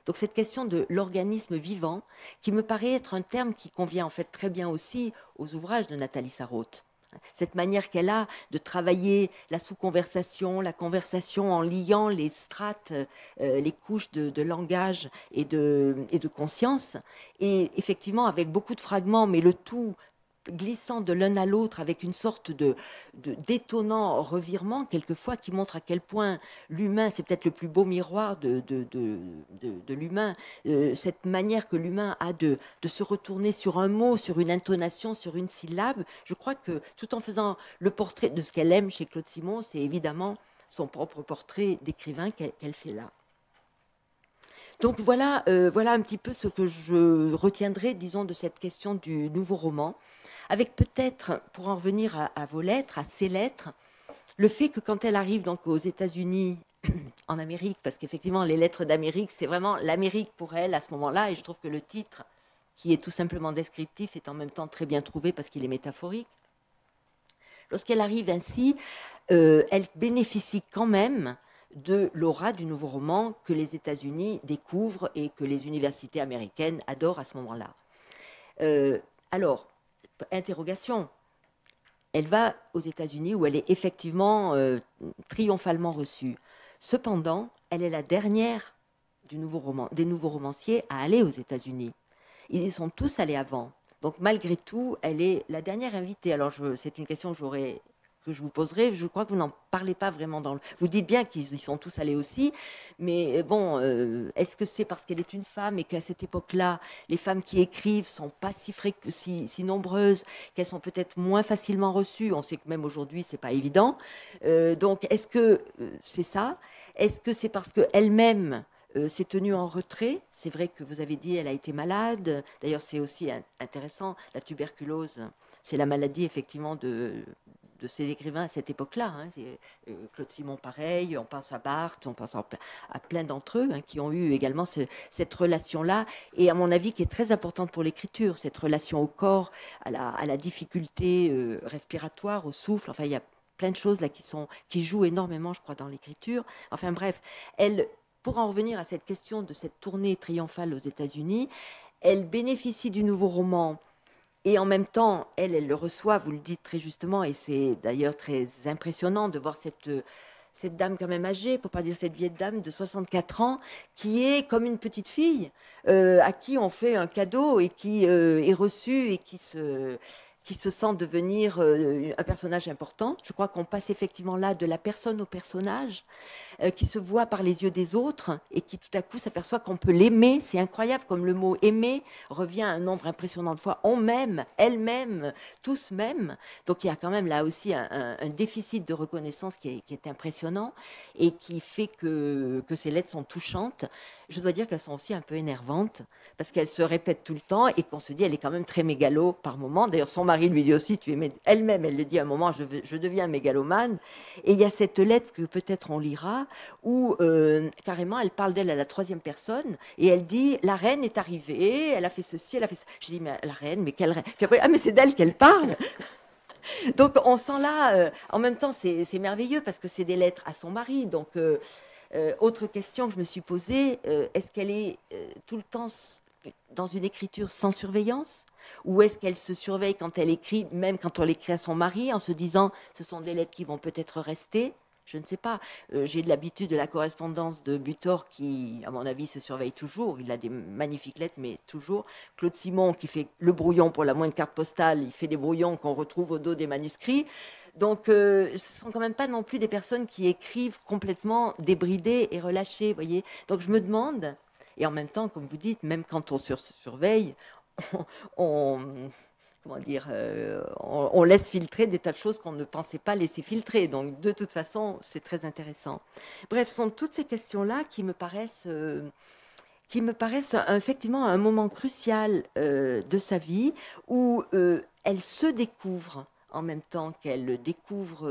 Donc cette question de l'organisme vivant, qui me paraît être un terme qui convient en fait très bien aussi aux ouvrages de Nathalie Sarraute. Cette manière qu'elle a de travailler la sous-conversation, la conversation en liant les strates, les couches de langage et de conscience, et effectivement avec beaucoup de fragments, mais le tout glissant de l'un à l'autre avec une sorte d'étonnant revirement, quelquefois, qui montre à quel point l'humain, c'est peut-être le plus beau miroir de l'humain, cette manière que l'humain a de se retourner sur un mot, sur une intonation, sur une syllabe. Je crois que tout en faisant le portrait de ce qu'elle aime chez Claude Simon, c'est évidemment son propre portrait d'écrivain qu'elle fait là. Donc voilà un petit peu ce que je retiendrai, disons, de cette question du nouveau roman, avec peut-être, pour en revenir à vos lettres, à ces lettres, le fait que quand elle arrive donc aux États-Unis, en Amérique, parce qu'effectivement les lettres d'Amérique, c'est vraiment l'Amérique pour elle à ce moment-là, et je trouve que le titre, qui est tout simplement descriptif, est en même temps très bien trouvé parce qu'il est métaphorique. Lorsqu'elle arrive ainsi, elle bénéficie quand même de l'aura du nouveau roman que les États-Unis découvrent et que les universités américaines adorent à ce moment-là. Alors, interrogation, elle va aux États-Unis où elle est effectivement triomphalement reçue. Cependant, elle est la dernière des nouveaux romanciers à aller aux États-Unis. Ils sont tous allés avant. Donc malgré tout, elle est la dernière invitée. Alors c'est une question que je vous poserai. Je crois que vous n'en parlez pas vraiment Vous dites bien qu'ils y sont tous allés aussi, mais bon, est-ce que c'est parce qu'elle est une femme et qu'à cette époque-là, les femmes qui écrivent sont pas si nombreuses, qu'elles sont peut-être moins facilement reçues? On sait que même aujourd'hui, c'est pas évident. Donc, est-ce que c'est ça? Est-ce que c'est parce qu'elle-même s'est tenue en retrait? C'est vrai que vous avez dit elle a été malade. D'ailleurs, c'est aussi intéressant. La tuberculose, c'est la maladie effectivement de ces écrivains à cette époque-là. Claude Simon, pareil, on pense à Barthes, on pense à plein d'entre eux qui ont eu également cette relation-là, et à mon avis qui est très importante pour l'écriture, cette relation au corps, à la difficulté respiratoire, au souffle. Enfin, il y a plein de choses là qui jouent énormément, je crois, dans l'écriture. Enfin bref, pour en revenir à cette question de cette tournée triomphale aux États-Unis, elle bénéficie du nouveau roman Et en même temps, elle le reçoit, vous le dites très justement, et c'est d'ailleurs très impressionnant de voir cette dame quand même âgée, pour pas dire cette vieille dame de 64 ans, qui est comme une petite fille, à qui on fait un cadeau et qui est reçue et qui se sent devenir un personnage important. Je crois qu'on passe effectivement là de la personne au personnage, qui se voit par les yeux des autres et qui tout à coup s'aperçoit qu'on peut l'aimer. C'est incroyable comme le mot aimer revient un nombre impressionnant de fois. On m'aime, elle m'aime, tous m'aiment. Donc il y a quand même là aussi un déficit de reconnaissance qui est impressionnant et qui fait que ces lettres sont touchantes. Je dois dire qu'elles sont aussi un peu énervantes parce qu'elles se répètent tout le temps et qu'on se dit elle est quand même très mégalo par moment. D'ailleurs son mari lui dit aussi elle-même elle le dit à un moment je deviens mégalomane. Et il y a cette lettre que peut-être on lira où carrément elle parle d'elle à la troisième personne et elle dit la reine est arrivée, elle a fait ceci, elle a fait ça. Je dis mais la reine, mais quelle reine? Puis après ah mais c'est d'elle qu'elle parle. Donc on sent là, en même temps c'est merveilleux parce que c'est des lettres à son mari. Donc autre question que je me suis posée, est-ce qu'elle est tout le temps dans une écriture sans surveillance ou est-ce qu'elle se surveille quand elle écrit, même quand on l'écrit à son mari, en se disant ce sont des lettres qui vont peut-être rester? Je ne sais pas. J'ai de l'habitude de la correspondance de Butor qui, à mon avis, se surveille toujours. Il a des magnifiques lettres, mais toujours. Claude Simon qui fait le brouillon pour la moindre carte postale, il fait des brouillons qu'on retrouve au dos des manuscrits. Donc, ce ne sont quand même pas non plus des personnes qui écrivent complètement débridées et relâchées, voyez. Donc, je me demande, et en même temps, comme vous dites, même quand on surveille, comment dire, on laisse filtrer des tas de choses qu'on ne pensait pas laisser filtrer. Donc, de toute façon, c'est très intéressant. Bref, ce sont toutes ces questions-là qui me paraissent effectivement un moment crucial de sa vie où elle se découvre en même temps qu'elle découvre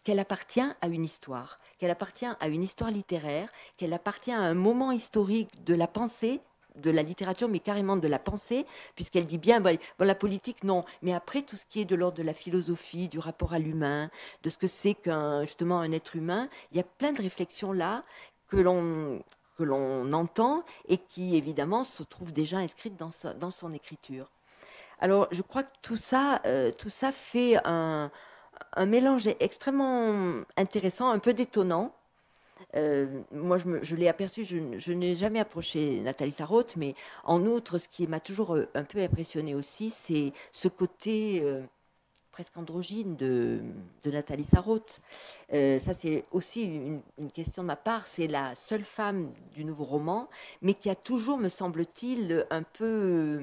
qu'elle appartient à une histoire, qu'elle appartient à une histoire littéraire, qu'elle appartient à un moment historique de la pensée, de la littérature, mais carrément de la pensée, puisqu'elle dit bien, bon, la politique, non, mais après tout ce qui est de l'ordre de la philosophie, du rapport à l'humain, de ce que c'est justement un être humain, il y a plein de réflexions là que l'on entend et qui, évidemment, se trouvent déjà inscrites dans son écriture. Alors, je crois que tout ça fait un mélange extrêmement intéressant, un peu détonnant. Moi, je l'ai aperçu, je n'ai jamais approché Nathalie Sarraute, mais en outre, ce qui m'a toujours un peu impressionné aussi, c'est ce côté presque androgyne de Nathalie Sarraute. Ça, c'est aussi une question de ma part. C'est la seule femme du nouveau roman, mais qui a toujours, me semble-t-il, un peu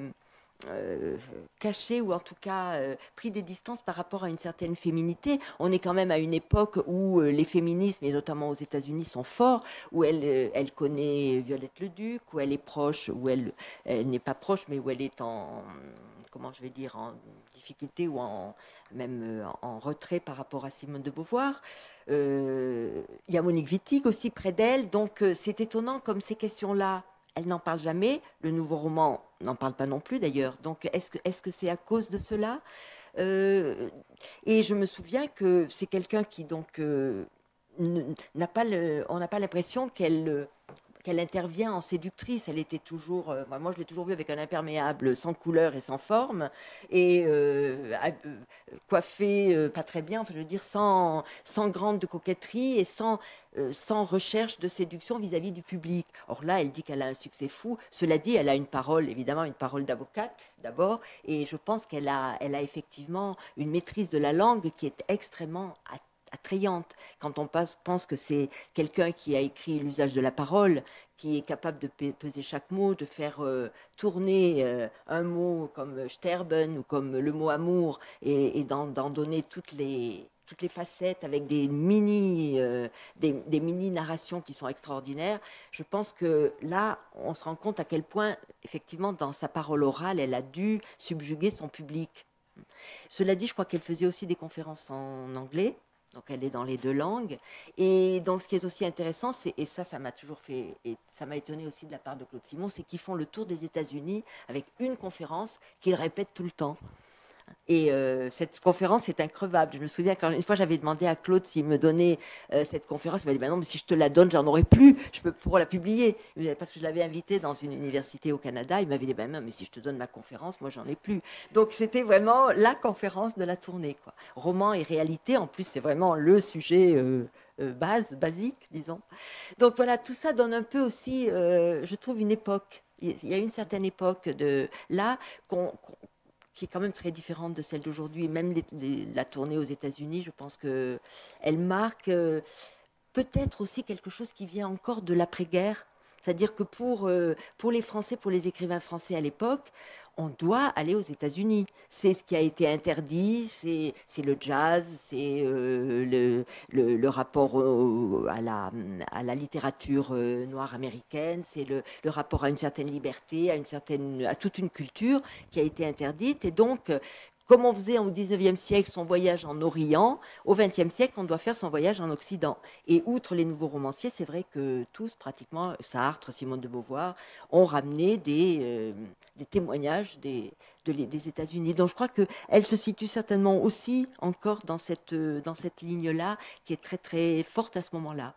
caché ou en tout cas pris des distances par rapport à une certaine féminité. On est quand même à une époque où les féminismes, et notamment aux États-Unis, sont forts, où elle connaît Violette Leduc, où elle est proche, où elle n'est pas proche, mais où elle est en difficulté ou même en retrait par rapport à Simone de Beauvoir. Il y a Monique Wittig aussi près d'elle, donc c'est étonnant comme ces questions-là, elle n'en parle jamais. Le nouveau roman n'en parle pas non plus d'ailleurs. Donc est-ce que c'est à cause de cela Et je me souviens que c'est quelqu'un qui donc on n'a pas l'impression qu'elle intervient en séductrice. Elle était toujours, moi je l'ai toujours vue avec un imperméable sans couleur et sans forme, et coiffée pas très bien, enfin, je veux dire sans grande coquetterie et sans recherche de séduction vis-à-vis du public. Or là, elle dit qu'elle a un succès fou. Cela dit, elle a une parole, évidemment, une parole d'avocate d'abord, et je pense qu'elle a effectivement une maîtrise de la langue qui est extrêmement attrayante. Quand on pense que c'est quelqu'un qui a écrit l'usage de la parole, qui est capable de peser chaque mot, de faire tourner un mot comme sterben ou comme le mot amour et d'en donner toutes les facettes avec des mini narrations qui sont extraordinaires. Je pense que là, on se rend compte à quel point, effectivement, dans sa parole orale, elle a dû subjuguer son public. Cela dit, je crois qu'elle faisait aussi des conférences en anglais. Donc, elle est dans les deux langues. Et donc, ce qui est aussi intéressant, et ça m'a toujours fait, et ça m'a étonné aussi de la part de Claude Simon, c'est qu'ils font le tour des États-Unis avec une conférence qu'ils répètent tout le temps. Et cette conférence est increvable. Je me souviens quand une fois j'avais demandé à Claude s'il me donnait cette conférence. Il m'a dit non, mais si je te la donne, j'en aurai plus. Je peux pour la publier. Parce que je l'avais invité dans une université au Canada. Il m'avait dit non, mais si je te donne ma conférence, moi j'en ai plus. Donc c'était vraiment la conférence de la tournée, quoi. Roman et réalité. En plus, c'est vraiment le sujet basique, disons. Donc voilà, tout ça donne un peu aussi, je trouve, une époque. Il y a une certaine époque de là qui est quand même très différente de celle d'aujourd'hui. Même la tournée aux États-Unis, je pense qu'elle marque peut-être aussi quelque chose qui vient encore de l'après-guerre. C'est-à-dire que pour les Français, pour les écrivains français à l'époque, on doit aller aux États-Unis. C'est ce qui a été interdit, c'est le jazz, c'est le rapport à la littérature noire américaine, c'est le rapport à une certaine liberté, à toute une culture qui a été interdite. Et donc, comme on faisait au XIXe siècle son voyage en Orient, au XXe siècle, on doit faire son voyage en Occident. Et outre les nouveaux romanciers, c'est vrai que tous, pratiquement, Sartre, Simone de Beauvoir, ont ramené des témoignages des États-Unis. Donc je crois qu'elle se situe certainement aussi encore dans cette ligne-là, qui est très très forte à ce moment-là.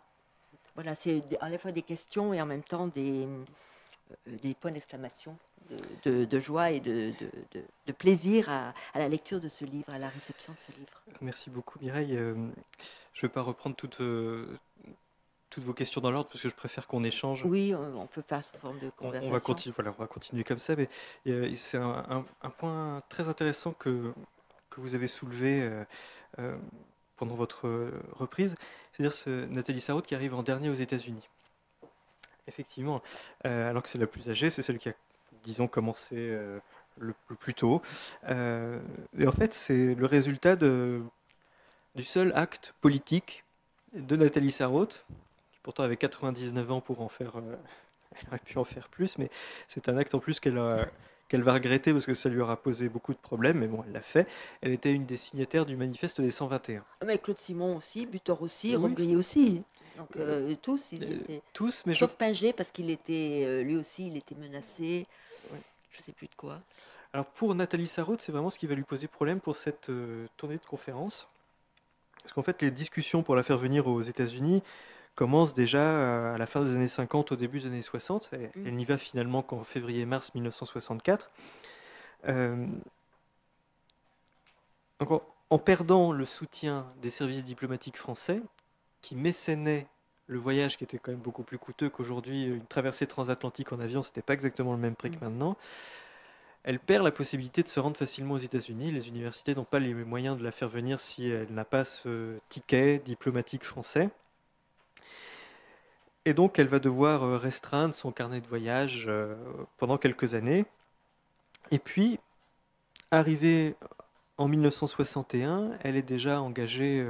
Voilà, c'est à la fois des questions et en même temps des points d'exclamation, de joie et de plaisir à la lecture de ce livre, à la réception de ce livre. Merci beaucoup Mireille. Je ne vais pas reprendre toutes vos questions dans l'ordre parce que je préfère qu'on échange. Oui, on peut faire sous forme de conversation. On va continuer comme ça, mais c'est un point très intéressant que vous avez soulevé pendant votre reprise, c'est-à-dire Nathalie Sarraute qui arrive en dernier aux États-Unis. Effectivement, alors que c'est la plus âgée, c'est celle qui a, disons, commencé le plus tôt. Et en fait, c'est le résultat du seul acte politique de Nathalie Sarraute, qui pourtant avait 99 ans pour en faire... elle aurait pu en faire plus, mais c'est un acte en plus qu'elle va regretter parce que ça lui aura posé beaucoup de problèmes, mais bon, elle l'a fait. Elle était une des signataires du manifeste des 121. Mais Claude Simon aussi, Butor aussi, Oui. Robbe-Grillet aussi. Donc tous, ils étaient... Tous, mais sauf Pinget, parce qu'il était, lui aussi, il était menacé. Ouais. Je ne sais plus de quoi. Alors pour Nathalie Sarraute, c'est vraiment ce qui va lui poser problème pour cette tournée de conférences. Parce qu'en fait, les discussions pour la faire venir aux États-Unis commencent déjà à la fin des années 50, au début des années 60. Elle n'y va finalement qu'en février-mars 1964. Donc en perdant le soutien des services diplomatiques français, qui mécénaient le voyage, qui était quand même beaucoup plus coûteux qu'aujourd'hui, une traversée transatlantique en avion, c'était pas exactement le même prix que maintenant. Elle perd la possibilité de se rendre facilement aux États-Unis. Les universités n'ont pas les moyens de la faire venir si elle n'a pas ce ticket diplomatique français. Et donc, elle va devoir restreindre son carnet de voyage pendant quelques années. Et puis, arrivée en 1961, elle est déjà engagée,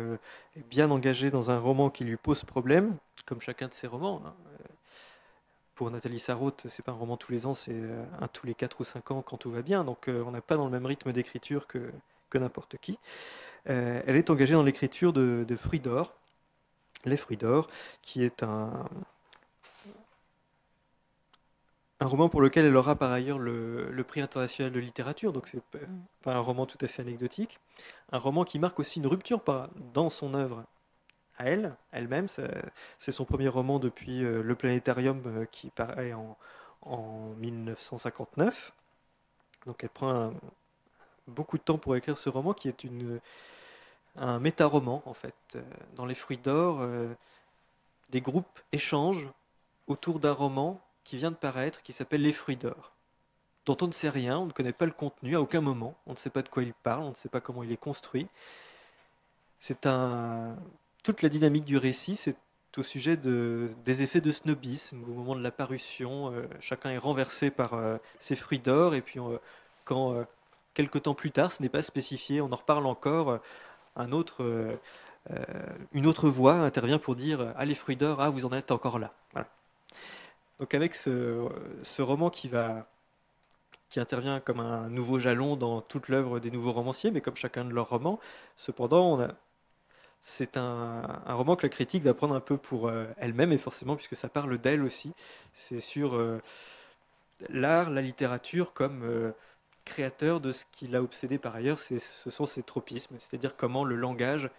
bien engagée dans un roman qui lui pose problème, comme chacun de ses romans. Pour Nathalie Sarraute, c'est pas un roman tous les ans, c'est un tous les 4 ou 5 ans quand tout va bien. Donc on n'a pas dans le même rythme d'écriture que n'importe qui. Elle est engagée dans l'écriture de Fruits d'or, Les Fruits d'or, qui est un roman pour lequel elle aura par ailleurs le prix international de littérature, donc c'est pas un roman tout à fait anecdotique. Un roman qui marque aussi une rupture dans son œuvre à elle-même. C'est son premier roman depuis Le Planétarium qui paraît en 1959. Donc elle prend beaucoup de temps pour écrire ce roman qui est un méta-roman en fait. Dans Les Fruits d'or, des groupes échangent autour d'un roman qui vient de paraître qui s'appelle Les Fruits d'or, dont on ne sait rien, on ne connaît pas le contenu à aucun moment, on ne sait pas de quoi il parle, on ne sait pas comment il est construit. Toute la dynamique du récit, c'est au sujet des effets de snobisme. Au moment de la parution, chacun est renversé par ces fruits d'or, et puis quand, quelques temps plus tard, ce n'est pas spécifié, on en reparle encore, une autre voix intervient pour dire « Ah, les fruits d'or, ah, vous en êtes encore là ». Voilà. Donc avec ce roman qui intervient comme un nouveau jalon dans toute l'œuvre des nouveaux romanciers, mais comme chacun de leurs romans, cependant, c'est un roman que la critique va prendre un peu pour elle-même, et forcément, puisque ça parle d'elle aussi. C'est sur l'art, la littérature comme créateur de ce qui l'a obsédé par ailleurs, ce sont ces tropismes, c'est-à-dire comment le langage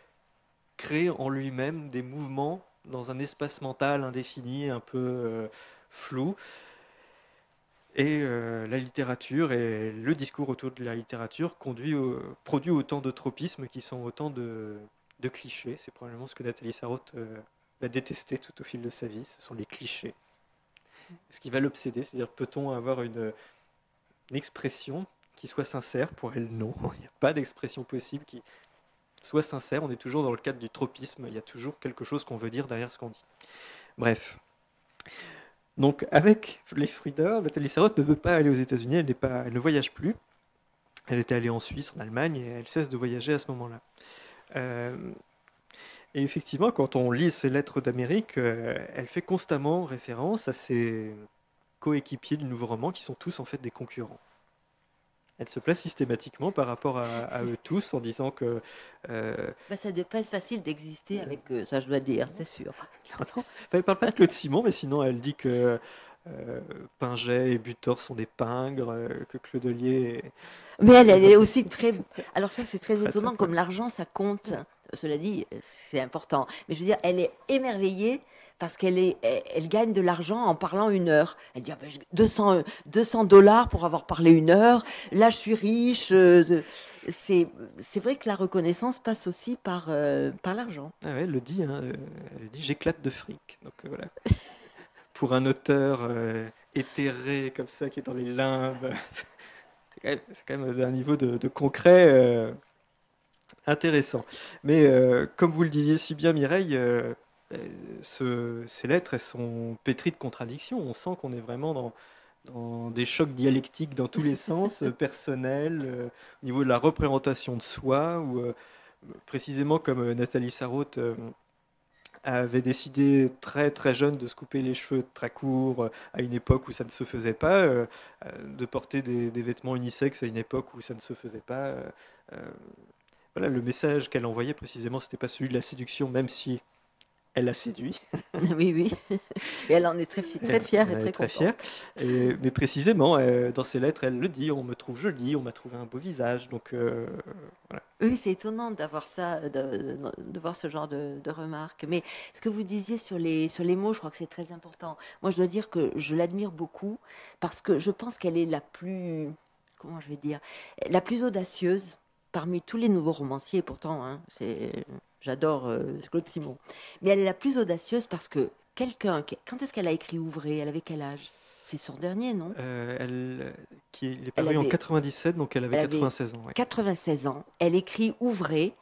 crée en lui-même des mouvements dans un espace mental indéfini, un peu flou. Et la littérature et le discours autour de la littérature produit autant de tropismes qui sont autant de clichés. C'est probablement ce que Nathalie Sarraute va détester tout au fil de sa vie, ce sont les clichés. Ce qui va l'obséder, c'est-à-dire peut-on avoir une expression qui soit sincère? Pour elle, non. Il n'y a pas d'expression possible qui soit sincère. On est toujours dans le cadre du tropisme. Il y a toujours quelque chose qu'on veut dire derrière ce qu'on dit. Bref. Donc, avec les fruits d'or, Nathalie Sarraute ne veut pas aller aux États-Unis. Elle ne voyage plus. Elle était allée en Suisse, en Allemagne, et elle cesse de voyager à ce moment-là. Et effectivement, quand on lit ses lettres d'Amérique, elle fait constamment référence à ses coéquipiers du nouveau roman, qui sont tous en fait des concurrents. Elle se place systématiquement par rapport à eux tous en disant que... ça ne doit pas être facile d'exister avec eux, ça je dois dire, c'est sûr. Non, elle ne parle pas de Claude Simon, mais sinon elle dit que Pinget et Butor sont des pingres, que Claudelier... Mais elle est aussi très... Alors ça c'est très étonnant, comme l'argent ça compte. Cela dit, c'est important. Mais je veux dire, elle est émerveillée parce qu'elle gagne de l'argent en parlant 1 heure. Elle dit, 200 dollars pour avoir parlé 1 heure. Là, je suis riche. C'est vrai que la reconnaissance passe aussi par l'argent. Ah ouais, elle le dit, hein, elle dit, j'éclate de fric. Donc voilà. Pour un auteur éthéré comme ça, qui est dans les limbes, c'est quand même un niveau de concret intéressant. Mais comme vous le disiez si bien, Mireille, ces lettres, elles sont pétries de contradictions. On sent qu'on est vraiment dans des chocs dialectiques dans tous les sens, personnels, au niveau de la représentation de soi, ou précisément comme Nathalie Sarraute avait décidé très très jeune de se couper les cheveux très courts à une époque où ça ne se faisait pas, de porter des vêtements unisexes à une époque où ça ne se faisait pas. Voilà, le message qu'elle envoyait précisément, c'était pas celui de la séduction, même si elle l'a séduit. Oui, oui. Et elle en est très fière et très fière. contente. Mais précisément, dans ses lettres, elle le dit, on me trouve jolie, on m'a trouvé un beau visage. Donc, voilà. Oui, c'est étonnant d'avoir ça, de voir ce genre de remarques. Mais ce que vous disiez sur les mots, je crois que c'est très important. Moi, je dois dire que je l'admire beaucoup parce que je pense qu'elle est la plus, comment je vais dire, la plus audacieuse parmi tous les nouveaux romanciers. Pourtant, hein, j'adore Claude Simon. Mais elle est la plus audacieuse parce que quand est-ce qu'elle a écrit Ouvrez? Elle avait quel âge? C'est son dernier, non? Il est paru en 97, donc elle avait 96 ans. Ouais. 96 ans. Elle écrit Ouvrez.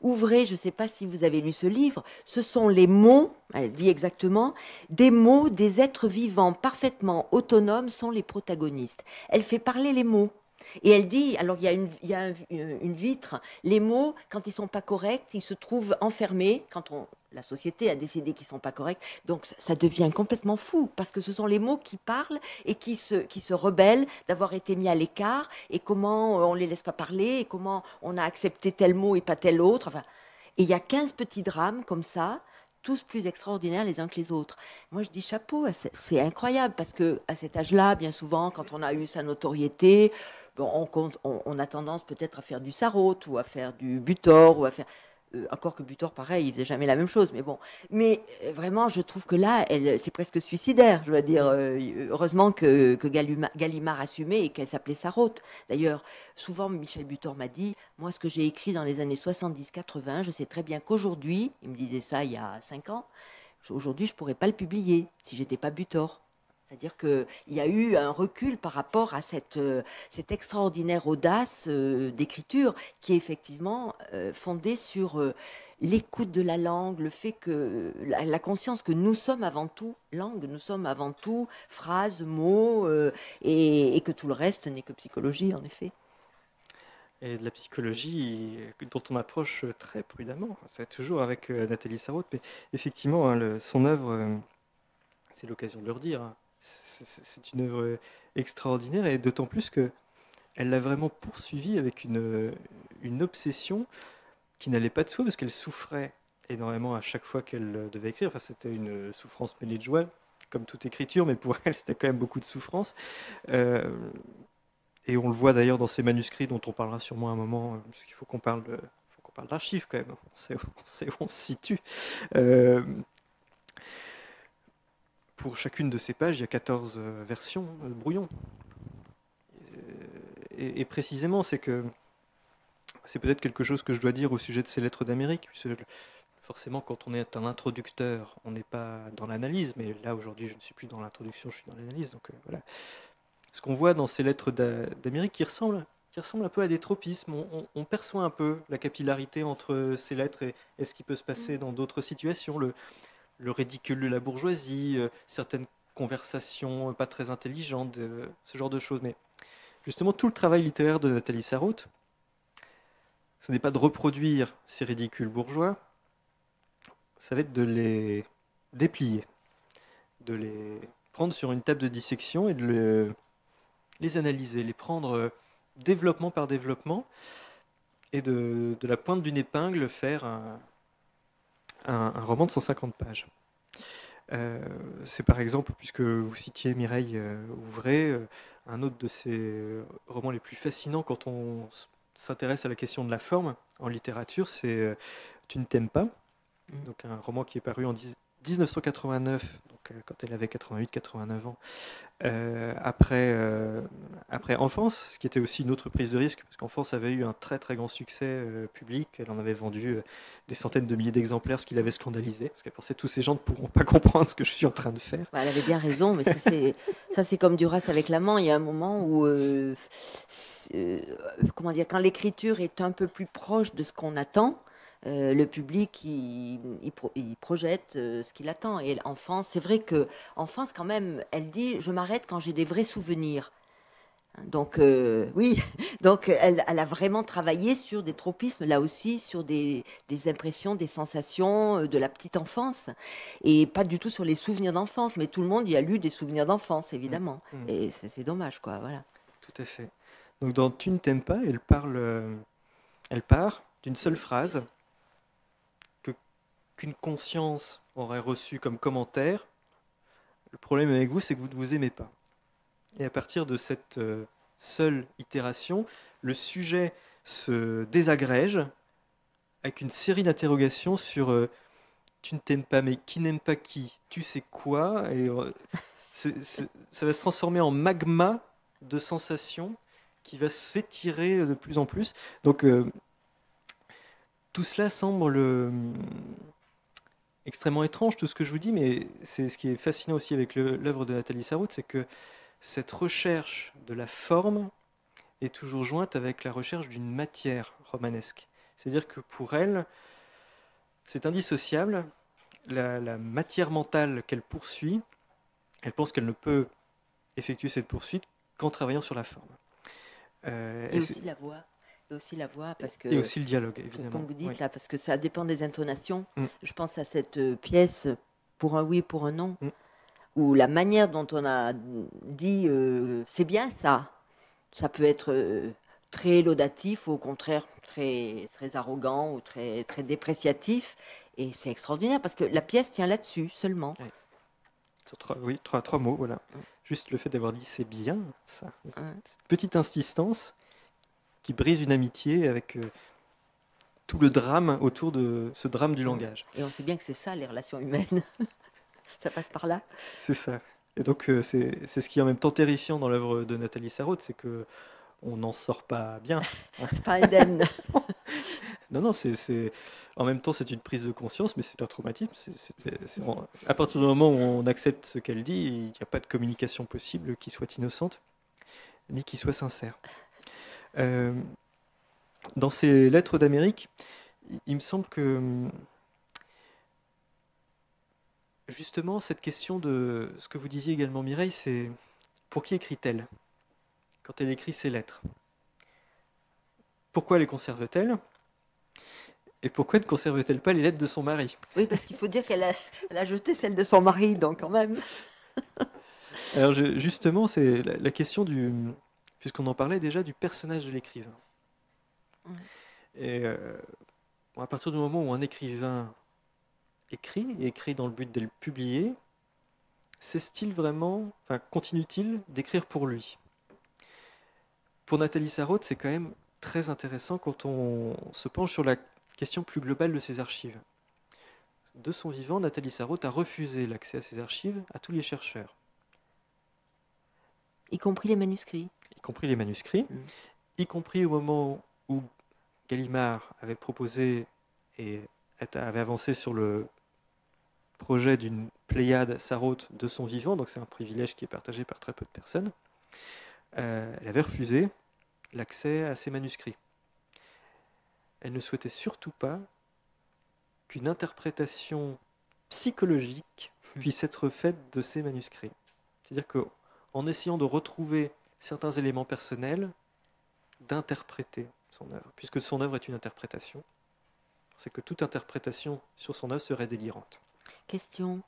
Ouvrez, je ne sais pas si vous avez lu ce livre, ce sont les mots, elle dit exactement, des mots des êtres vivants parfaitement autonomes sont les protagonistes. Elle fait parler les mots. Et elle dit, alors il y a une vitre, les mots, quand ils ne sont pas corrects, ils se trouvent enfermés, la société a décidé qu'ils ne sont pas corrects, donc ça devient complètement fou, parce que ce sont les mots qui parlent et qui se rebellent d'avoir été mis à l'écart, et comment on ne les laisse pas parler, et comment on a accepté tel mot et pas tel autre. Enfin, et il y a 15 petits drames comme ça, tous plus extraordinaires les uns que les autres. Moi, je dis chapeau, c'est incroyable, parce qu'à cet âge-là, bien souvent, quand on a eu sa notoriété, bon, on a tendance peut-être à faire du Sarraute ou à faire du Butor ou à faire encore que Butor, pareil, il faisait jamais la même chose, mais bon. Mais vraiment, je trouve que là, c'est presque suicidaire. Je dois dire, heureusement que Gallimard assumait et qu'elle s'appelait Sarraute. D'ailleurs, souvent, Michel Butor m'a dit, moi, ce que j'ai écrit dans les années 70-80, je sais très bien qu'aujourd'hui, il me disait ça il y a 5 ans, aujourd'hui, je pourrais pas le publier si j'étais pas Butor. C'est-à-dire qu'il y a eu un recul par rapport à cette extraordinaire audace d'écriture qui est effectivement fondée sur l'écoute de la langue, le fait que la conscience que nous sommes avant tout langue, nous sommes avant tout phrases, mots, et que tout le reste n'est que psychologie, en effet. Et de la psychologie dont on approche très prudemment. C'est toujours avec Nathalie Sarraute, mais effectivement, hein, son œuvre, c'est l'occasion de le redire, hein. C'est une œuvre extraordinaire, et d'autant plus qu'elle l'a vraiment poursuivie avec une obsession qui n'allait pas de soi, parce qu'elle souffrait énormément à chaque fois qu'elle devait écrire. Enfin, c'était une souffrance mêlée de joie, comme toute écriture, mais pour elle, c'était quand même beaucoup de souffrance. Et on le voit d'ailleurs dans ces manuscrits dont on parlera sûrement à un moment, parce qu'il faut qu'on parle d'archives quand même, on sait où on se situe. Pour chacune de ces pages, il y a 14 versions brouillons. Et précisément, c'est peut-être quelque chose que je dois dire au sujet de ces lettres d'Amérique. Forcément, quand on est un introducteur, on n'est pas dans l'analyse, mais là, aujourd'hui, je ne suis plus dans l'introduction, je suis dans l'analyse. Donc voilà. Ce qu'on voit dans ces lettres d'Amérique qui ressemble un peu à des tropismes. On perçoit un peu la capillarité entre ces lettres et ce qui peut se passer dans d'autres situations. Le ridicule de la bourgeoisie, certaines conversations pas très intelligentes, ce genre de choses. Mais justement, tout le travail littéraire de Nathalie Sarraute, ce n'est pas de reproduire ces ridicules bourgeois, ça va être de les déplier, de les prendre sur une table de dissection et de les analyser, les prendre développement par développement, et de la pointe d'une épingle faire un roman de 150 pages. C'est par exemple, puisque vous citiez Mireille Ouvray, un autre de ses romans les plus fascinants quand on s'intéresse à la question de la forme en littérature, c'est Tu ne t'aimes pas, donc un roman qui est paru en 1989, donc quand elle avait 88-89 ans, après Enfance, ce qui était aussi une autre prise de risque, parce qu'Enfance avait eu un très très grand succès public, elle en avait vendu des centaines de milliers d'exemplaires, ce qui l'avait scandalisé, parce qu'elle pensait tous ces gens ne pourront pas comprendre ce que je suis en train de faire. Elle avait bien raison, mais ça c'est comme Duras avec l'amant. Il y a un moment où, comment dire, quand l'écriture est un peu plus proche de ce qu'on attend, le public il projette ce qu'il attend. Et Enfance, c'est vrai que Enfance quand même, elle dit je m'arrête quand j'ai des vrais souvenirs. Donc oui, donc elle a vraiment travaillé sur des tropismes, là aussi, sur des impressions, des sensations de la petite enfance, et pas du tout sur les souvenirs d'enfance, mais tout le monde y a lu des souvenirs d'enfance, évidemment. Et c'est dommage, quoi, voilà. Tout à fait. Donc dans Tu ne t'aimes pas, elle part d'une seule phrase qu'une conscience aurait reçue comme commentaire. Le problème avec vous, c'est que vous ne vous aimez pas. Et à partir de cette seule itération, le sujet se désagrège avec une série d'interrogations sur tu ne t'aimes pas, mais qui n'aime pas qui? Tu sais quoi? Et ça va se transformer en magma de sensations qui va s'étirer de plus en plus. Donc tout cela semble extrêmement étrange, tout ce que je vous dis, mais c'est ce qui est fascinant aussi avec l'œuvre de Nathalie Sarraute, c'est que cette recherche de la forme est toujours jointe avec la recherche d'une matière romanesque. C'est-à-dire que pour elle, c'est indissociable. La matière mentale qu'elle poursuit, elle pense qu'elle ne peut effectuer cette poursuite qu'en travaillant sur la forme. Et aussi la voix. Et aussi la voix, parce que... Et aussi le dialogue, évidemment. Comme vous dites, oui. là, parce que ça dépend des intonations. Je pense à cette pièce, Pour un oui, pour un non, où la manière dont on a dit c'est bien ça, ça peut être très laudatif ou au contraire très, très arrogant ou très, très dépréciatif. Et c'est extraordinaire parce que la pièce tient là-dessus seulement. Oui, trois mots, voilà. Juste le fait d'avoir dit c'est bien, ça. Cette petite insistance qui brise une amitié avec tout le drame autour de ce drame du langage. Et on sait bien que c'est ça, les relations humaines. Ça passe par là. C'est ça. Et donc, c'est ce qui est en même temps terrifiant dans l'œuvre de Nathalie Sarraute, c'est que on n'en sort pas bien. Pas indemne. Non, en même temps, c'est une prise de conscience, mais c'est un traumatisme. À partir du moment où on accepte ce qu'elle dit, il n'y a pas de communication possible qui soit innocente, ni qui soit sincère. Dans ces lettres d'Amérique, il me semble que justement, cette question de ce que vous disiez également, Mireille, c'est pour qui écrit-elle quand elle écrit ses lettres? Pourquoi les conserve-t-elle? Et pourquoi ne conserve-t-elle pas les lettres de son mari? Oui, parce qu'il faut dire qu'elle a jeté celle de son mari, donc quand même. Alors justement, c'est la question puisqu'on en parlait déjà, du personnage de l'écrivain. Et à partir du moment où un écrivain écrit dans le but de le publier, cesse-t-il vraiment, continue-t-il d'écrire pour lui? Pour Nathalie Sarraute, c'est quand même très intéressant quand on se penche sur la question plus globale de ses archives. De son vivant, Nathalie Sarraute a refusé l'accès à ses archives à tous les chercheurs. Y compris les manuscrits. Y compris les manuscrits, y compris au moment où Gallimard avait proposé et avait avancé sur le projet d'une pléiade Sarraute de son vivant, donc c'est un privilège qui est partagé par très peu de personnes. Elle avait refusé l'accès à ces manuscrits. Elle ne souhaitait surtout pas qu'une interprétation psychologique puisse être faite de ces manuscrits. C'est-à-dire qu'en essayant de retrouver certains éléments personnels, d'interpréter son œuvre, puisque son œuvre est une interprétation, c'est que toute interprétation sur son œuvre serait délirante. Question.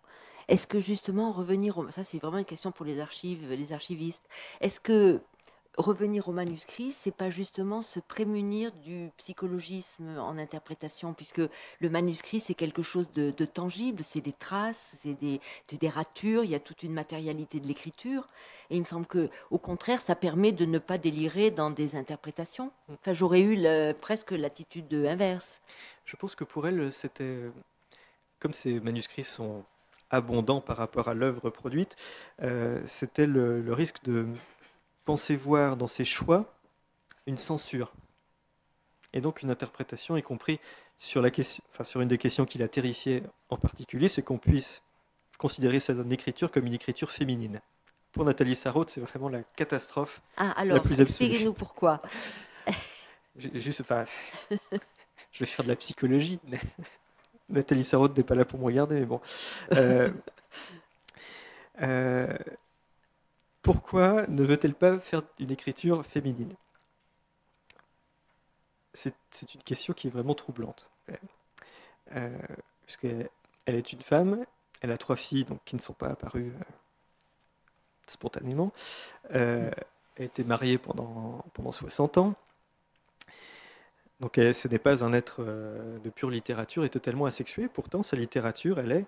Est-ce que justement revenir, ça c'est vraiment une question pour les archives, les archivistes, est-ce que revenir au manuscrit, c'est pas justement se prémunir du psychologisme en interprétation, puisque le manuscrit c'est quelque chose de tangible, c'est des traces, c'est des ratures, il y a toute une matérialité de l'écriture, et il me semble que au contraire ça permet de ne pas délirer dans des interprétations. Enfin, j'aurais eu presque l'attitude inverse. Je pense que pour elle, c'était, comme ces manuscrits sont abondants par rapport à l'œuvre produite, c'était le risque de penser voir dans ses choix une censure et donc une interprétation, y compris sur la question, sur une des questions qui l'a terrifiée en particulier, c'est qu'on puisse considérer cette écriture comme une écriture féminine. Pour Nathalie Sarraute, c'est vraiment la catastrophe alors, la plus absolue. Expliquez-nous pourquoi. Juste, je vais faire de la psychologie. Nathalie Sarraute n'est pas là pour me regarder, mais bon. Pourquoi ne veut-elle pas faire une écriture féminine? C'est une question qui est vraiment troublante. Puisqu'elle est une femme, elle a 3 filles donc, qui ne sont pas apparues spontanément. Elle a été mariée pendant 60 ans. Donc ce n'est pas un être de pure littérature et totalement asexué. Pourtant, sa littérature, elle est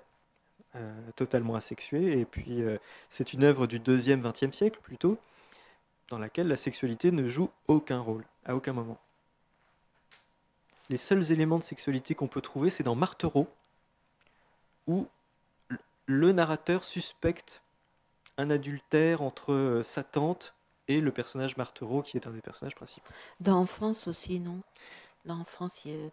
totalement asexuée. Et puis, c'est une œuvre du 2e, 20e siècle, plutôt, dans laquelle la sexualité ne joue aucun rôle, à aucun moment. Les seuls éléments de sexualité qu'on peut trouver, c'est dans Marthereau, où le narrateur suspecte un adultère entre sa tante et le personnage Marthereau, qui est un des personnages principaux. Dans France aussi, non? Dans France, il y a...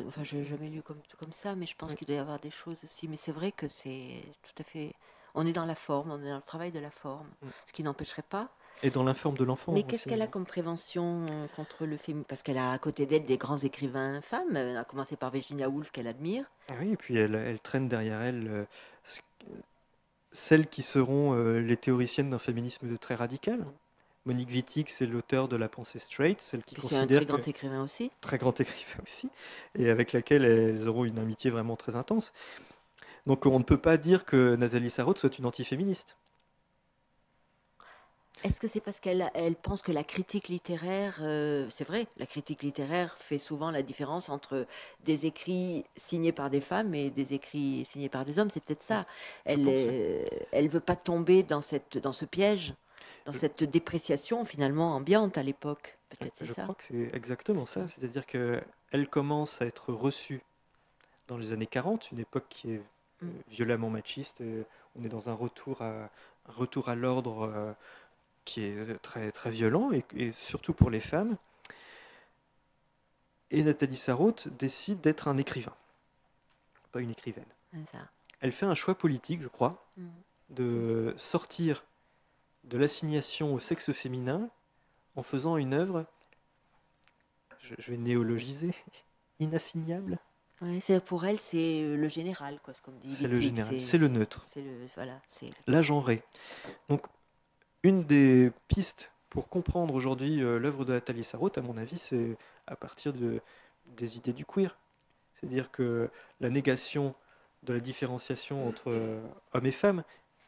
Enfin, je n'ai jamais lu comme ça, mais je pense qu'il doit y avoir des choses aussi. Mais c'est vrai que c'est tout à fait... On est dans la forme, on est dans le travail de la forme, ce qui n'empêcherait pas. Et dans l'informe de l'enfant. Mais qu'est-ce qu'elle a comme prévention contre le féminisme? Parce qu'elle a à côté d'elle des grands écrivains femmes. Elle a commencé par Virginia Woolf, qu'elle admire. Ah oui, et puis elle traîne derrière elle celles qui seront les théoriciennes d'un féminisme très radical. Monique Wittig, c'est l'auteur de La pensée straight, celle qui considère c'est un très grand écrivain aussi. Très grand écrivain aussi, et avec laquelle elles auront une amitié vraiment très intense. Donc on ne peut pas dire que Nathalie Sarraute soit une antiféministe. Est-ce que c'est parce qu'elle pense que la critique littéraire, c'est vrai, la critique littéraire fait souvent la différence entre des écrits signés par des femmes et des écrits signés par des hommes, c'est peut-être ça. Elle ne veut pas tomber dans ce piège, dans cette dépréciation finalement ambiante à l'époque. Peut-être c'est ça. Je crois que c'est exactement ça, c'est-à-dire qu'elle commence à être reçue dans les années 40, une époque qui est violemment machiste, et on est dans un retour à l'ordre qui est très, très violent, et surtout pour les femmes. Et Nathalie Sarraute décide d'être un écrivain, pas une écrivaine. Ça. Elle fait un choix politique, je crois, de sortir de l'assignation au sexe féminin en faisant une œuvre, je vais néologiser, inassignable. Ouais, pour elle, c'est le général, quoi, comme dit. C'est le général, c'est le neutre. C'est l'agenré. Donc, une des pistes pour comprendre aujourd'hui l'œuvre de Nathalie Sarraute, à mon avis, c'est à partir des idées du queer. C'est-à-dire que la négation de la différenciation entre hommes et femmes,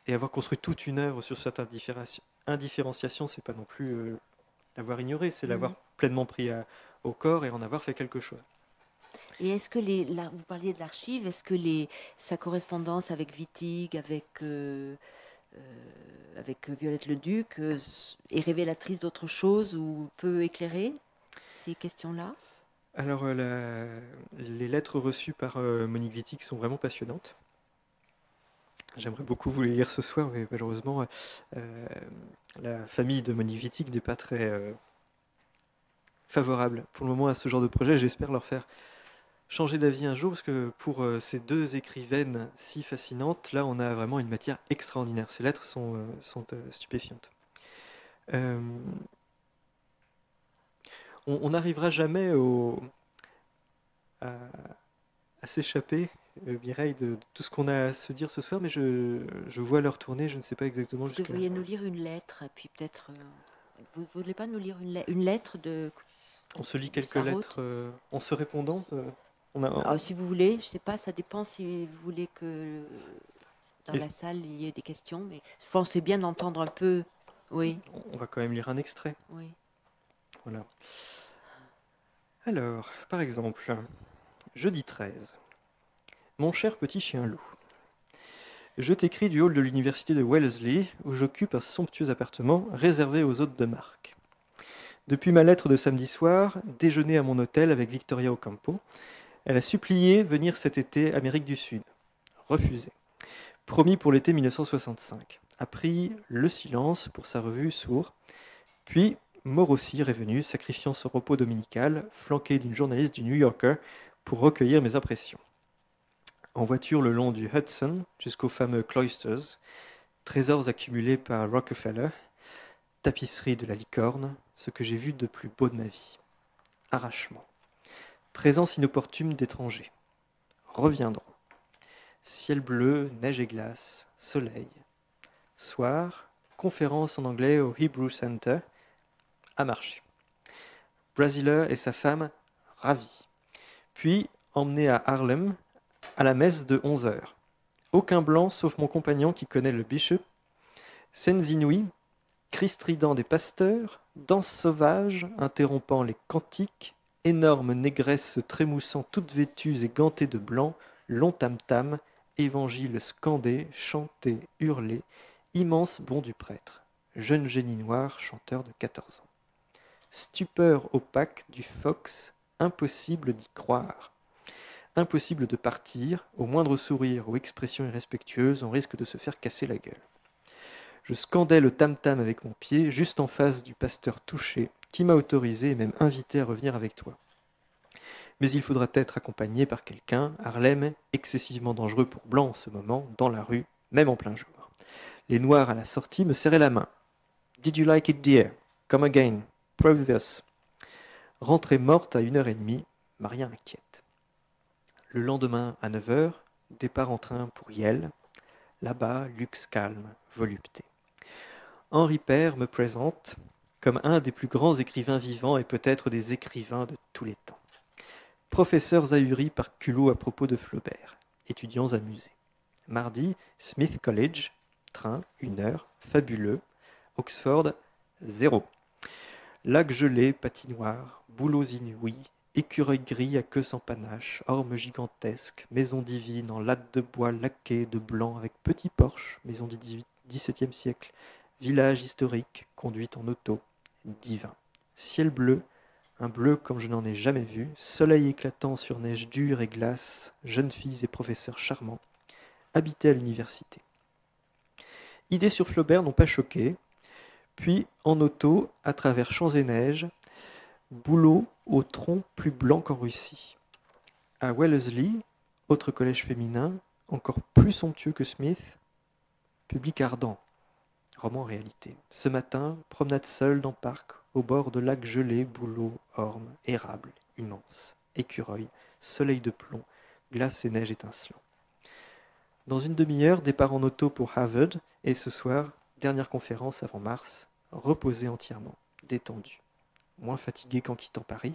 et avoir construit toute une œuvre sur cette indifférenciation, c'est pas non plus l'avoir ignoré, c'est l'avoir pleinement pris au corps et en avoir fait quelque chose. Et est-ce que vous parliez de l'archive, est-ce que sa correspondance avec Wittig, avec avec Violette Leduc est révélatrice d'autre chose ou peut éclairer ces questions-là? Alors, les lettres reçues par Monique Wittig sont vraiment passionnantes. J'aimerais beaucoup vous les lire ce soir, mais malheureusement, la famille de Monique Wittig n'est pas très favorable pour le moment à ce genre de projet. J'espère leur faire changer d'avis un jour, parce que pour ces deux écrivaines si fascinantes, là, on a vraiment une matière extraordinaire. Ces lettres sont stupéfiantes. On n'arrivera jamais à s'échapper, Mireille, de tout ce qu'on a à se dire ce soir, mais je vois l'heure tourner, je ne sais pas exactement Vous jusqu'à... devriez nous lire une lettre, et puis peut-être... vous ne voulez pas nous lire une lettre de... On se lit quelques Sarraute. lettres en se répondant Si vous voulez, je ne sais pas, ça dépend si vous voulez que dans la salle il y ait des questions, mais je pense que c'est bien d'entendre un peu... Oui. On va quand même lire un extrait. Oui. Voilà. Alors, par exemple, jeudi 13. Mon cher petit chien loup, je t'écris du hall de l'université de Wellesley, où j'occupe un somptueux appartement réservé aux hôtes de marque. Depuis ma lettre de samedi soir, déjeuner à mon hôtel avec Victoria Ocampo, elle a supplié venir cet été Amérique du Sud. Refusé. Promis pour l'été 1965. A pris le silence pour sa revue Sourd. Puis, Morossir est venu, sacrifiant son repos dominical, flanqué d'une journaliste du New Yorker, pour recueillir mes impressions. En voiture le long du Hudson, jusqu'aux fameux Cloisters, trésors accumulés par Rockefeller, tapisserie de la licorne, ce que j'ai vu de plus beau de ma vie. Arrachement. Présence inopportune d'étrangers. Reviendront. Ciel bleu, neige et glace, soleil. Soir, conférence en anglais au Hebrew Center, à marcher. Brasiler et sa femme, ravis. Puis, emmené à Harlem, à la messe de 11h. Aucun blanc sauf mon compagnon qui connaît le bishop. Scènes inouïes, cris stridents des pasteurs, danse sauvage interrompant les cantiques, énormes négresses trémoussant toutes vêtues et gantées de blanc, long tam-tam, évangile scandé, chanté, hurlé, immense bond du prêtre, jeune génie noir, chanteur de 14 ans. Stupeur opaque du Fox, impossible d'y croire. Impossible de partir, au moindre sourire ou expression irrespectueuse, on risque de se faire casser la gueule. Je scandais le tam-tam avec mon pied, juste en face du pasteur touché, qui m'a autorisé et même invité à revenir avec toi. Mais il faudra être accompagné par quelqu'un. Harlem est excessivement dangereux pour blanc en ce moment, dans la rue, même en plein jour. Les noirs à la sortie me serraient la main. Did you like it, dear? Come again. Prove this. Rentrée morte à 1h30, Maria inquiète. Le lendemain à 9h, départ en train pour Yale. Là-bas, luxe calme, volupté. Henri Père me présente comme un des plus grands écrivains vivants et peut-être des écrivains de tous les temps. Professeurs ahuris par culot à propos de Flaubert. Étudiants amusés. Mardi, Smith College, train, 1h, fabuleux. Oxford, 0. Lac gelé, patinoire, bouleaux inouïs, écureuil gris à queue sans panache, orme gigantesque, maison divine en latte de bois laquée de blanc avec petit porche, maison du XVIIe siècle, village historique, conduite en auto, divin. Ciel bleu, un bleu comme je n'en ai jamais vu, soleil éclatant sur neige dure et glace, jeunes filles et professeurs charmants, habités à l'université. Idées sur Flaubert n'ont pas choqué, puis en auto, à travers champs et neiges, boulot au tronc plus blanc qu'en Russie. À Wellesley, autre collège féminin, encore plus somptueux que Smith, public ardent, roman en réalité. Ce matin, promenade seule dans le parc, au bord de lacs gelés, bouleaux, ormes, érables, immenses, écureuils, soleil de plomb, glace et neige étincelant. Dans une demi-heure, départ en auto pour Harvard, et ce soir, dernière conférence avant mars, reposé entièrement, détendu. Moins fatigué qu'en quittant Paris.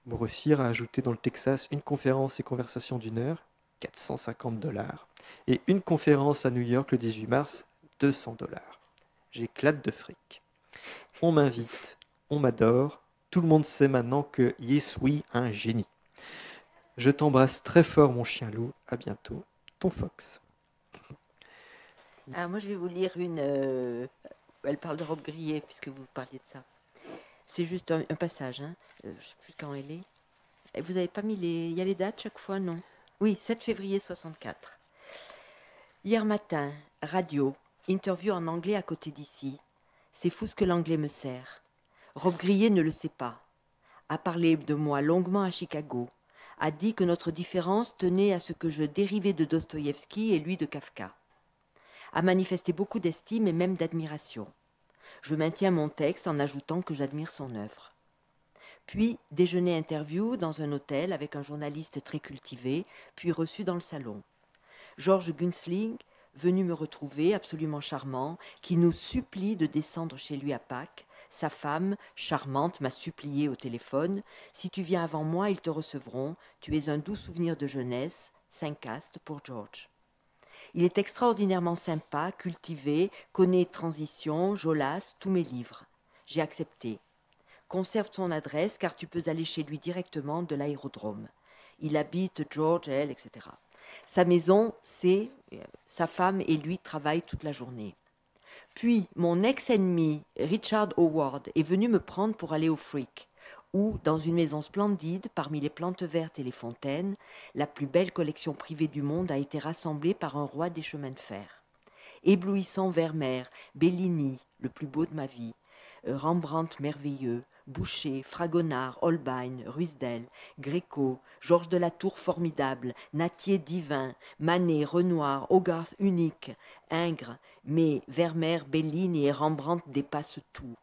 Morossir a ajouté dans le Texas une conférence et conversation d'1 heure, $450, et une conférence à New York le 18 mars, $200. J'éclate de fric. On m'invite, on m'adore, tout le monde sait maintenant que yes oui, un génie. Je t'embrasse très fort mon chien loup, à bientôt, ton Fox. Ah, moi, je vais vous lire une. Elle parle de robe grillée, puisque vous parliez de ça. C'est juste un passage. Hein. Je ne sais plus quand elle est. Et vous n'avez pas mis les. Il y a les dates chaque fois, non? Oui, 7 février 64. Hier matin, radio, interview en anglais à côté d'ici. C'est fou ce que l'anglais me sert. Robe grillée ne le sait pas. A parlé de moi longuement à Chicago. A dit que notre différence tenait à ce que je dérivais de Dostoïevski et lui de Kafka. A manifesté beaucoup d'estime et même d'admiration. Je maintiens mon texte en ajoutant que j'admire son œuvre. Puis, déjeuner-interview dans un hôtel avec un journaliste très cultivé, puis reçu dans le salon. Georges Günzling, venu me retrouver, absolument charmant, qui nous supplie de descendre chez lui à Pâques. Sa femme, charmante, m'a supplié au téléphone. Si tu viens avant moi, ils te recevront. Tu es un doux souvenir de jeunesse. Saint-Caste pour George. Il est extraordinairement sympa, cultivé, connaît Transition, Jolas, tous mes livres. J'ai accepté. Conserve son adresse car tu peux aller chez lui directement de l'aérodrome. Il habite George, elle, etc. Sa maison, c'est sa femme et lui travaillent toute la journée. Puis, mon ex-ennemi, Richard Howard, est venu me prendre pour aller au Frick, où, dans une maison splendide, parmi les plantes vertes et les fontaines, la plus belle collection privée du monde a été rassemblée par un roi des chemins de fer. Éblouissant Vermeer, Bellini, le plus beau de ma vie, Rembrandt merveilleux, Boucher, Fragonard, Holbein, Ruisdael, Gréco, Georges de la Tour formidable, Nattier divin, Manet, Renoir, Hogarth unique, Ingres, mais Vermeer, Bellini et Rembrandt dépassent tout.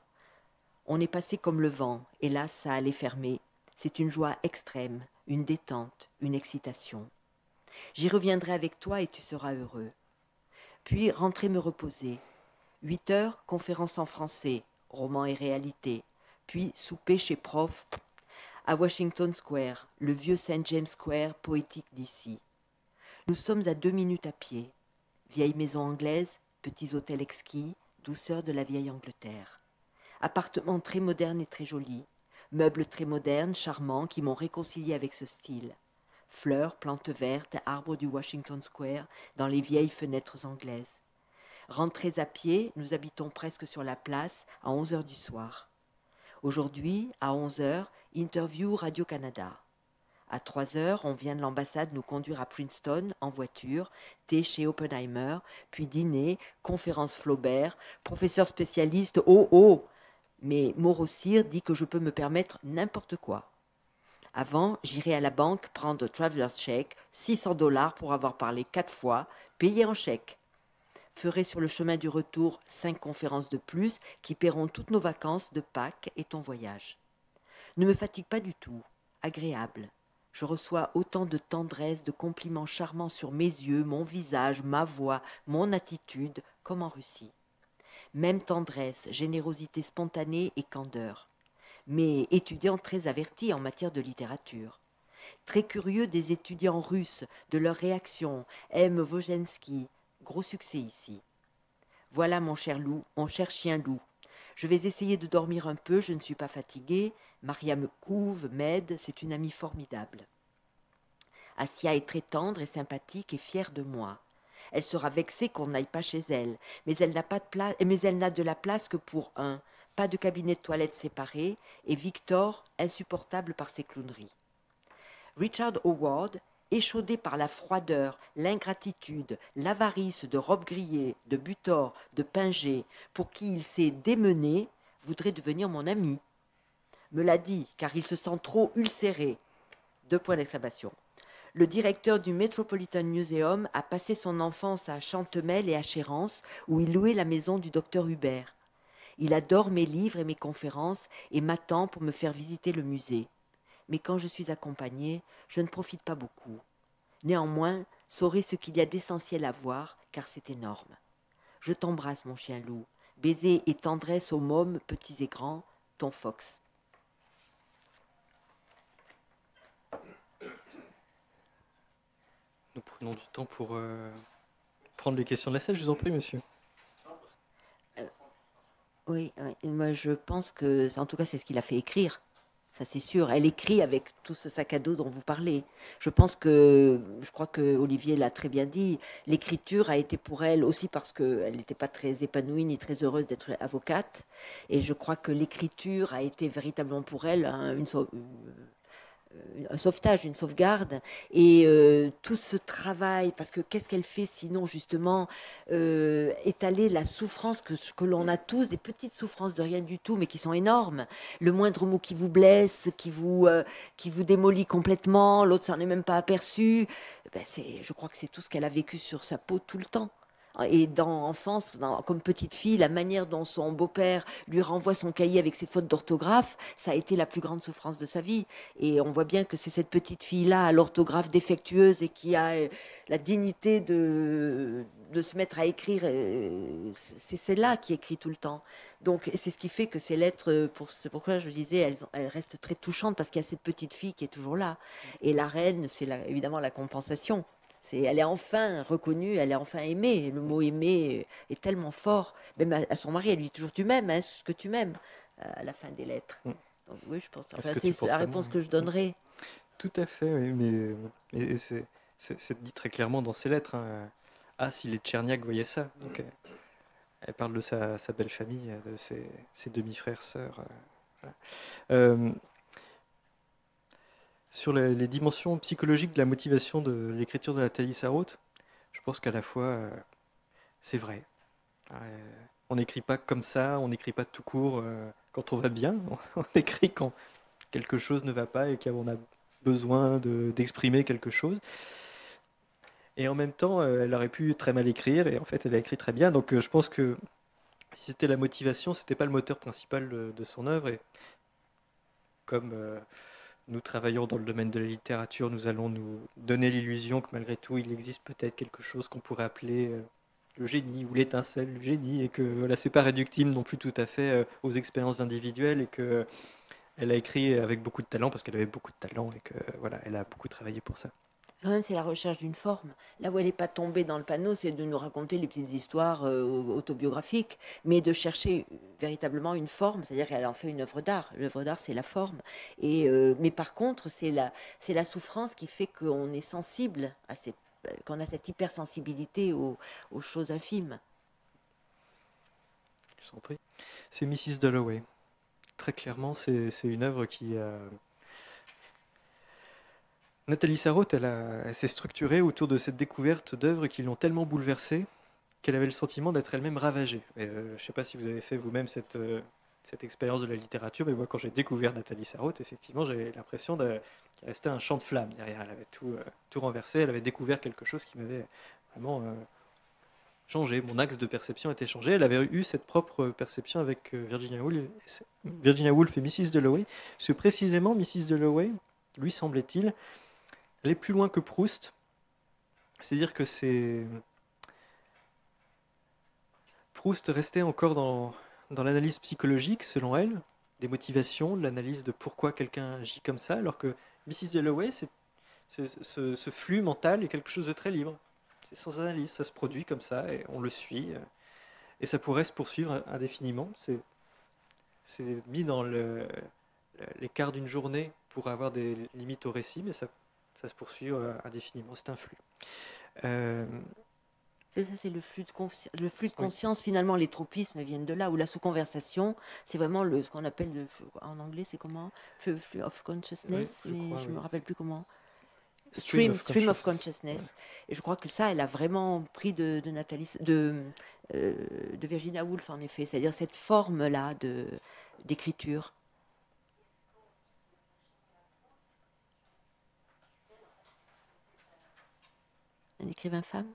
On est passé comme le vent, hélas ça allait fermer. C'est une joie extrême, une détente, une excitation. J'y reviendrai avec toi et tu seras heureux. Puis rentrer me reposer. 8 heures, conférence en français, roman et réalité. Puis souper chez Prof à Washington Square, le vieux St. James Square poétique d'ici. Nous sommes à 2 minutes à pied. Vieille maison anglaise, petits hôtels exquis, douceur de la vieille Angleterre. Appartements très modernes et très jolis. Meubles très modernes, charmants, qui m'ont réconcilié avec ce style. Fleurs, plantes vertes, arbres du Washington Square, dans les vieilles fenêtres anglaises. Rentrés à pied, nous habitons presque sur la place, à 11h du soir. Aujourd'hui, à 11h, interview Radio-Canada. À 3h, on vient de l'ambassade nous conduire à Princeton en voiture, thé chez Oppenheimer, puis dîner, conférence Flaubert, professeur spécialiste, oh. Mais Morossir dit que je peux me permettre n'importe quoi. Avant, j'irai à la banque prendre Traveler's Check, $600 pour avoir parlé 4 fois, payé en chèque. Ferai sur le chemin du retour 5 conférences de plus qui paieront toutes nos vacances de Pâques et ton voyage. Ne me fatigue pas du tout, agréable. Je reçois autant de tendresse, de compliments charmants sur mes yeux, mon visage, ma voix, mon attitude, comme en Russie. Même tendresse, générosité spontanée et candeur. Mais étudiant très averti en matière de littérature. Très curieux des étudiants russes, de leurs réactions, M. Vojensky, gros succès ici. Voilà mon cher loup, mon cher chien loup. Je vais essayer de dormir un peu, je ne suis pas fatiguée. Maria me couve, m'aide, c'est une amie formidable. Assia est très tendre et sympathique et fière de moi. Elle sera vexée qu'on n'aille pas chez elle, mais elle n'a de la place que pour un, pas de cabinet de toilette séparé, et Victor, insupportable par ses clowneries. Richard Howard, échaudé par la froideur, l'ingratitude, l'avarice de Robe grillée, de Butor, de Pinger, pour qui il s'est démené, voudrait devenir mon ami. Me l'a dit, car il se sent trop ulcéré. 2 points d'exclamation. Le directeur du Metropolitan Museum a passé son enfance à Chantemel et à Chérence, où il louait la maison du docteur Hubert. Il adore mes livres et mes conférences et m'attend pour me faire visiter le musée. Mais quand je suis accompagnée, je ne profite pas beaucoup. Néanmoins, saurez ce qu'il y a d'essentiel à voir, car c'est énorme. Je t'embrasse, mon chien loup. Baisers et tendresse aux mômes, petits et grands, ton Fox. Nous prenons du temps pour prendre les questions de la salle. Je vous en prie, monsieur. Oui, moi je pense que, en tout cas, c'est ce qu'il a fait écrire. Ça, c'est sûr. Elle écrit avec tout ce sac à dos dont vous parlez. Je crois que Olivier l'a très bien dit, l'écriture a été pour elle aussi parce qu'elle n'était pas très épanouie ni très heureuse d'être avocate. Et je crois que l'écriture a été véritablement pour elle un sauvetage, une sauvegarde, et tout ce travail, parce que qu'est-ce qu'elle fait sinon justement étaler la souffrance que l'on a tous, des petites souffrances de rien du tout, mais qui sont énormes. Le moindre mot qui vous blesse, qui vous démolit complètement, l'autre s'en est même pas aperçu. Ben je crois que c'est tout ce qu'elle a vécu sur sa peau tout le temps. Et dans enfance, comme petite fille, la manière dont son beau-père lui renvoie son cahier avec ses fautes d'orthographe, ça a été la plus grande souffrance de sa vie. Et on voit bien que c'est cette petite fille-là, à l'orthographe défectueuse et qui a la dignité de se mettre à écrire, c'est celle-là qui écrit tout le temps. Donc c'est ce qui fait que ces lettres, c'est pourquoi je disais, elles restent très touchantes parce qu'il y a cette petite fille qui est toujours là. Et la reine, c'est évidemment la compensation. Elle est enfin reconnue, elle est enfin aimée. Le mot aimer est tellement fort. Même à son mari, elle lui dit toujours tu m'aimes, hein, ce que tu m'aimes, à la fin des lettres. Donc oui, je pense. Enfin, c'est la réponse que je donnerai. Tout à fait, oui, mais c'est dit très clairement dans ses lettres. Hein. Ah, si les Tcherniak voyaient ça. Donc, elle parle de sa belle famille, de ses demi-frères, sœurs. Voilà. Sur les dimensions psychologiques de la motivation de l'écriture de Nathalie Sarraute, je pense qu'à la fois, c'est vrai. On n'écrit pas comme ça, on n'écrit pas tout court quand on va bien, on écrit quand quelque chose ne va pas et qu'on a besoin d'exprimer quelque chose. Et en même temps, elle aurait pu très mal écrire, et en fait, elle a écrit très bien. Donc je pense que si c'était la motivation, c'était pas le moteur principal de son œuvre. Et comme nous travaillons dans le domaine de la littérature, nous allons nous donner l'illusion que malgré tout, il existe peut-être quelque chose qu'on pourrait appeler le génie ou l'étincelle du génie, et que voilà, c'est pas réductible non plus tout à fait aux expériences individuelles, et que elle a écrit avec beaucoup de talent parce qu'elle avait beaucoup de talent, et que voilà, elle a beaucoup travaillé pour ça. Quand même, c'est la recherche d'une forme. Là où elle n'est pas tombée dans le panneau, c'est de nous raconter les petites histoires autobiographiques, mais de chercher véritablement une forme, c'est-à-dire qu'elle en fait une œuvre d'art. L'œuvre d'art, c'est la forme. Mais par contre, c'est la souffrance qui fait qu'on est sensible, qu'on a cette hypersensibilité aux choses infimes. Je vous en prie. C'est Mrs. Dalloway. Très clairement, c'est une œuvre qui a... Nathalie Sarraute, elle s'est structurée autour de cette découverte d'œuvres qui l'ont tellement bouleversée qu'elle avait le sentiment d'être elle-même ravagée. Je ne sais pas si vous avez fait vous-même cette expérience de la littérature, mais moi, quand j'ai découvert Nathalie Sarraute, effectivement, j'avais l'impression qu'il restait un champ de flammes derrière. Elle avait tout renversé, elle avait découvert quelque chose qui m'avait vraiment changé. Mon axe de perception était changé. Elle avait eu cette propre perception avec Virginia Woolf et Mrs. Dalloway. Parce que précisément, Mrs. Dalloway, lui semblait-il, aller plus loin que Proust. C'est-à-dire que Proust restait encore dans l'analyse psychologique, selon elle, des motivations, de l'analyse de pourquoi quelqu'un agit comme ça, alors que Mrs. Dalloway, ce flux mental est quelque chose de très libre. C'est sans analyse, ça se produit comme ça, et on le suit, et ça pourrait se poursuivre indéfiniment. C'est mis dans l'écart d'une journée pour avoir des limites au récit, mais ça se poursuit indéfiniment, c'est un flux. Ça, c'est le flux de conscience. Finalement, les tropismes viennent de là, où la sous-conversation, c'est vraiment ce qu'on appelle, en anglais, c'est comment? Flux of consciousness, mais je ne me rappelle plus comment. Stream of consciousness. Ouais. Et je crois que ça, elle a vraiment pris de Virginia Woolf, en effet, c'est-à-dire cette forme-là d'écriture. Un écrivain femme?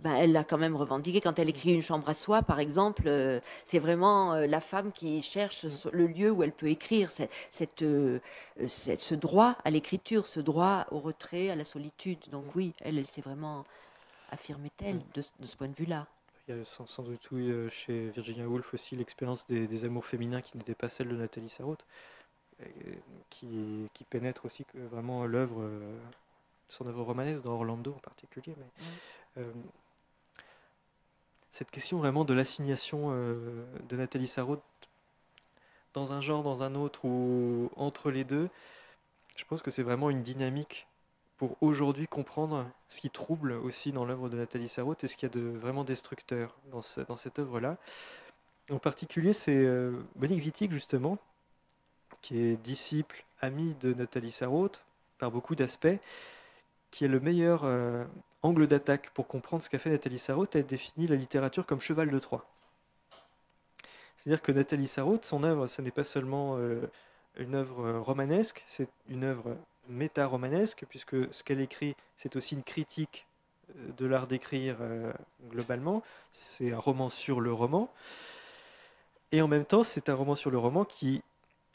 Ben, elle l'a quand même revendiqué. Quand elle écrit Une chambre à soi, par exemple, c'est vraiment la femme qui cherche le lieu où elle peut écrire, ce droit à l'écriture, ce droit au retrait, à la solitude. Donc oui, elle s'est vraiment affirmée telle de ce point de vue-là. Il y a sans doute chez Virginia Woolf aussi l'expérience des amours féminins qui n'étaient pas celles de Nathalie Sarraute, qui pénètre aussi vraiment l'œuvre, son œuvre romanesque, dans Orlando en particulier. Mais, cette question vraiment de l'assignation de Nathalie Sarraute dans un genre, dans un autre, ou entre les deux, je pense que c'est vraiment une dynamique pour aujourd'hui comprendre ce qui trouble aussi dans l'œuvre de Nathalie Sarraute et ce qu'il y a de vraiment destructeur dans cette œuvre-là. En particulier, c'est Monique Wittig, justement, qui est disciple, ami de Nathalie Sarraute, par beaucoup d'aspects, qui est le meilleur angle d'attaque pour comprendre ce qu'a fait Nathalie Sarraute. Elle définit la littérature comme cheval de Troie. C'est-à-dire que Nathalie Sarraute, son œuvre, ce n'est pas seulement une œuvre romanesque, c'est une œuvre méta-romanesque, puisque ce qu'elle écrit, c'est aussi une critique de l'art d'écrire globalement. C'est un roman sur le roman. Et en même temps, c'est un roman sur le roman qui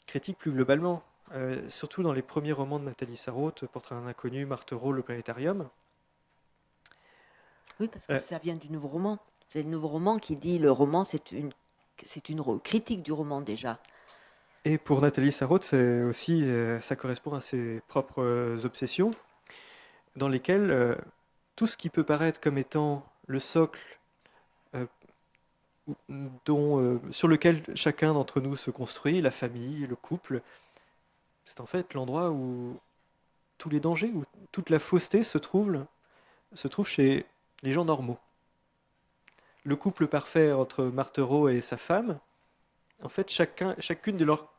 critique plus globalement. Surtout dans les premiers romans de Nathalie Sarraute, Portrait d'un inconnu, Marthereau, Le Planétarium. Oui, parce que ça vient du nouveau roman. C'est le nouveau roman qui dit le roman, c'est une critique du roman déjà. Et pour Nathalie Sarraute, c'est aussi, ça correspond à ses propres obsessions, dans lesquelles tout ce qui peut paraître comme étant le socle sur lequel chacun d'entre nous se construit, la famille, le couple, c'est en fait l'endroit où tous les dangers, où toute la fausseté se trouve chez les gens normaux. Le couple parfait entre Marthereau et sa femme, en fait, chacune de leurs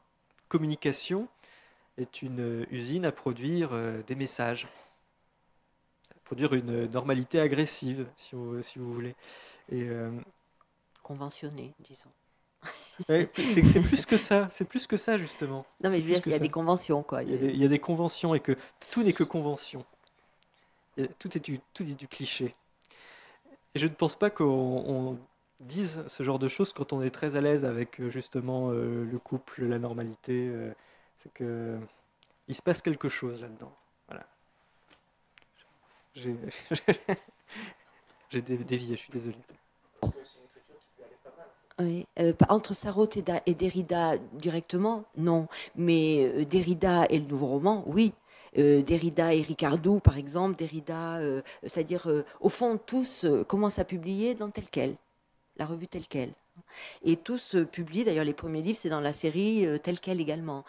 communications est une usine à produire des messages, à produire une normalité agressive, si vous voulez. Et, conventionnée, disons. Ouais, c'est plus que ça justement. Non, mais je veux dire, il y a des conventions, quoi. Il y a des conventions et que tout n'est que convention. Tout est du cliché. Et je ne pense pas qu'on dise ce genre de choses quand on est très à l'aise avec justement le couple, la normalité. C'est que il se passe quelque chose là-dedans. Voilà. J'ai dévié, je suis désolé. Oui, entre Sarraute et Derrida directement, non. Mais Derrida et le nouveau roman, oui. Derrida et Ricardou, par exemple. Derrida, c'est-à-dire, au fond, tous commencent à publier dans Tel Quel, la revue Tel Quel. Et tous publient, d'ailleurs, les premiers livres, c'est dans la série Tel Quel également.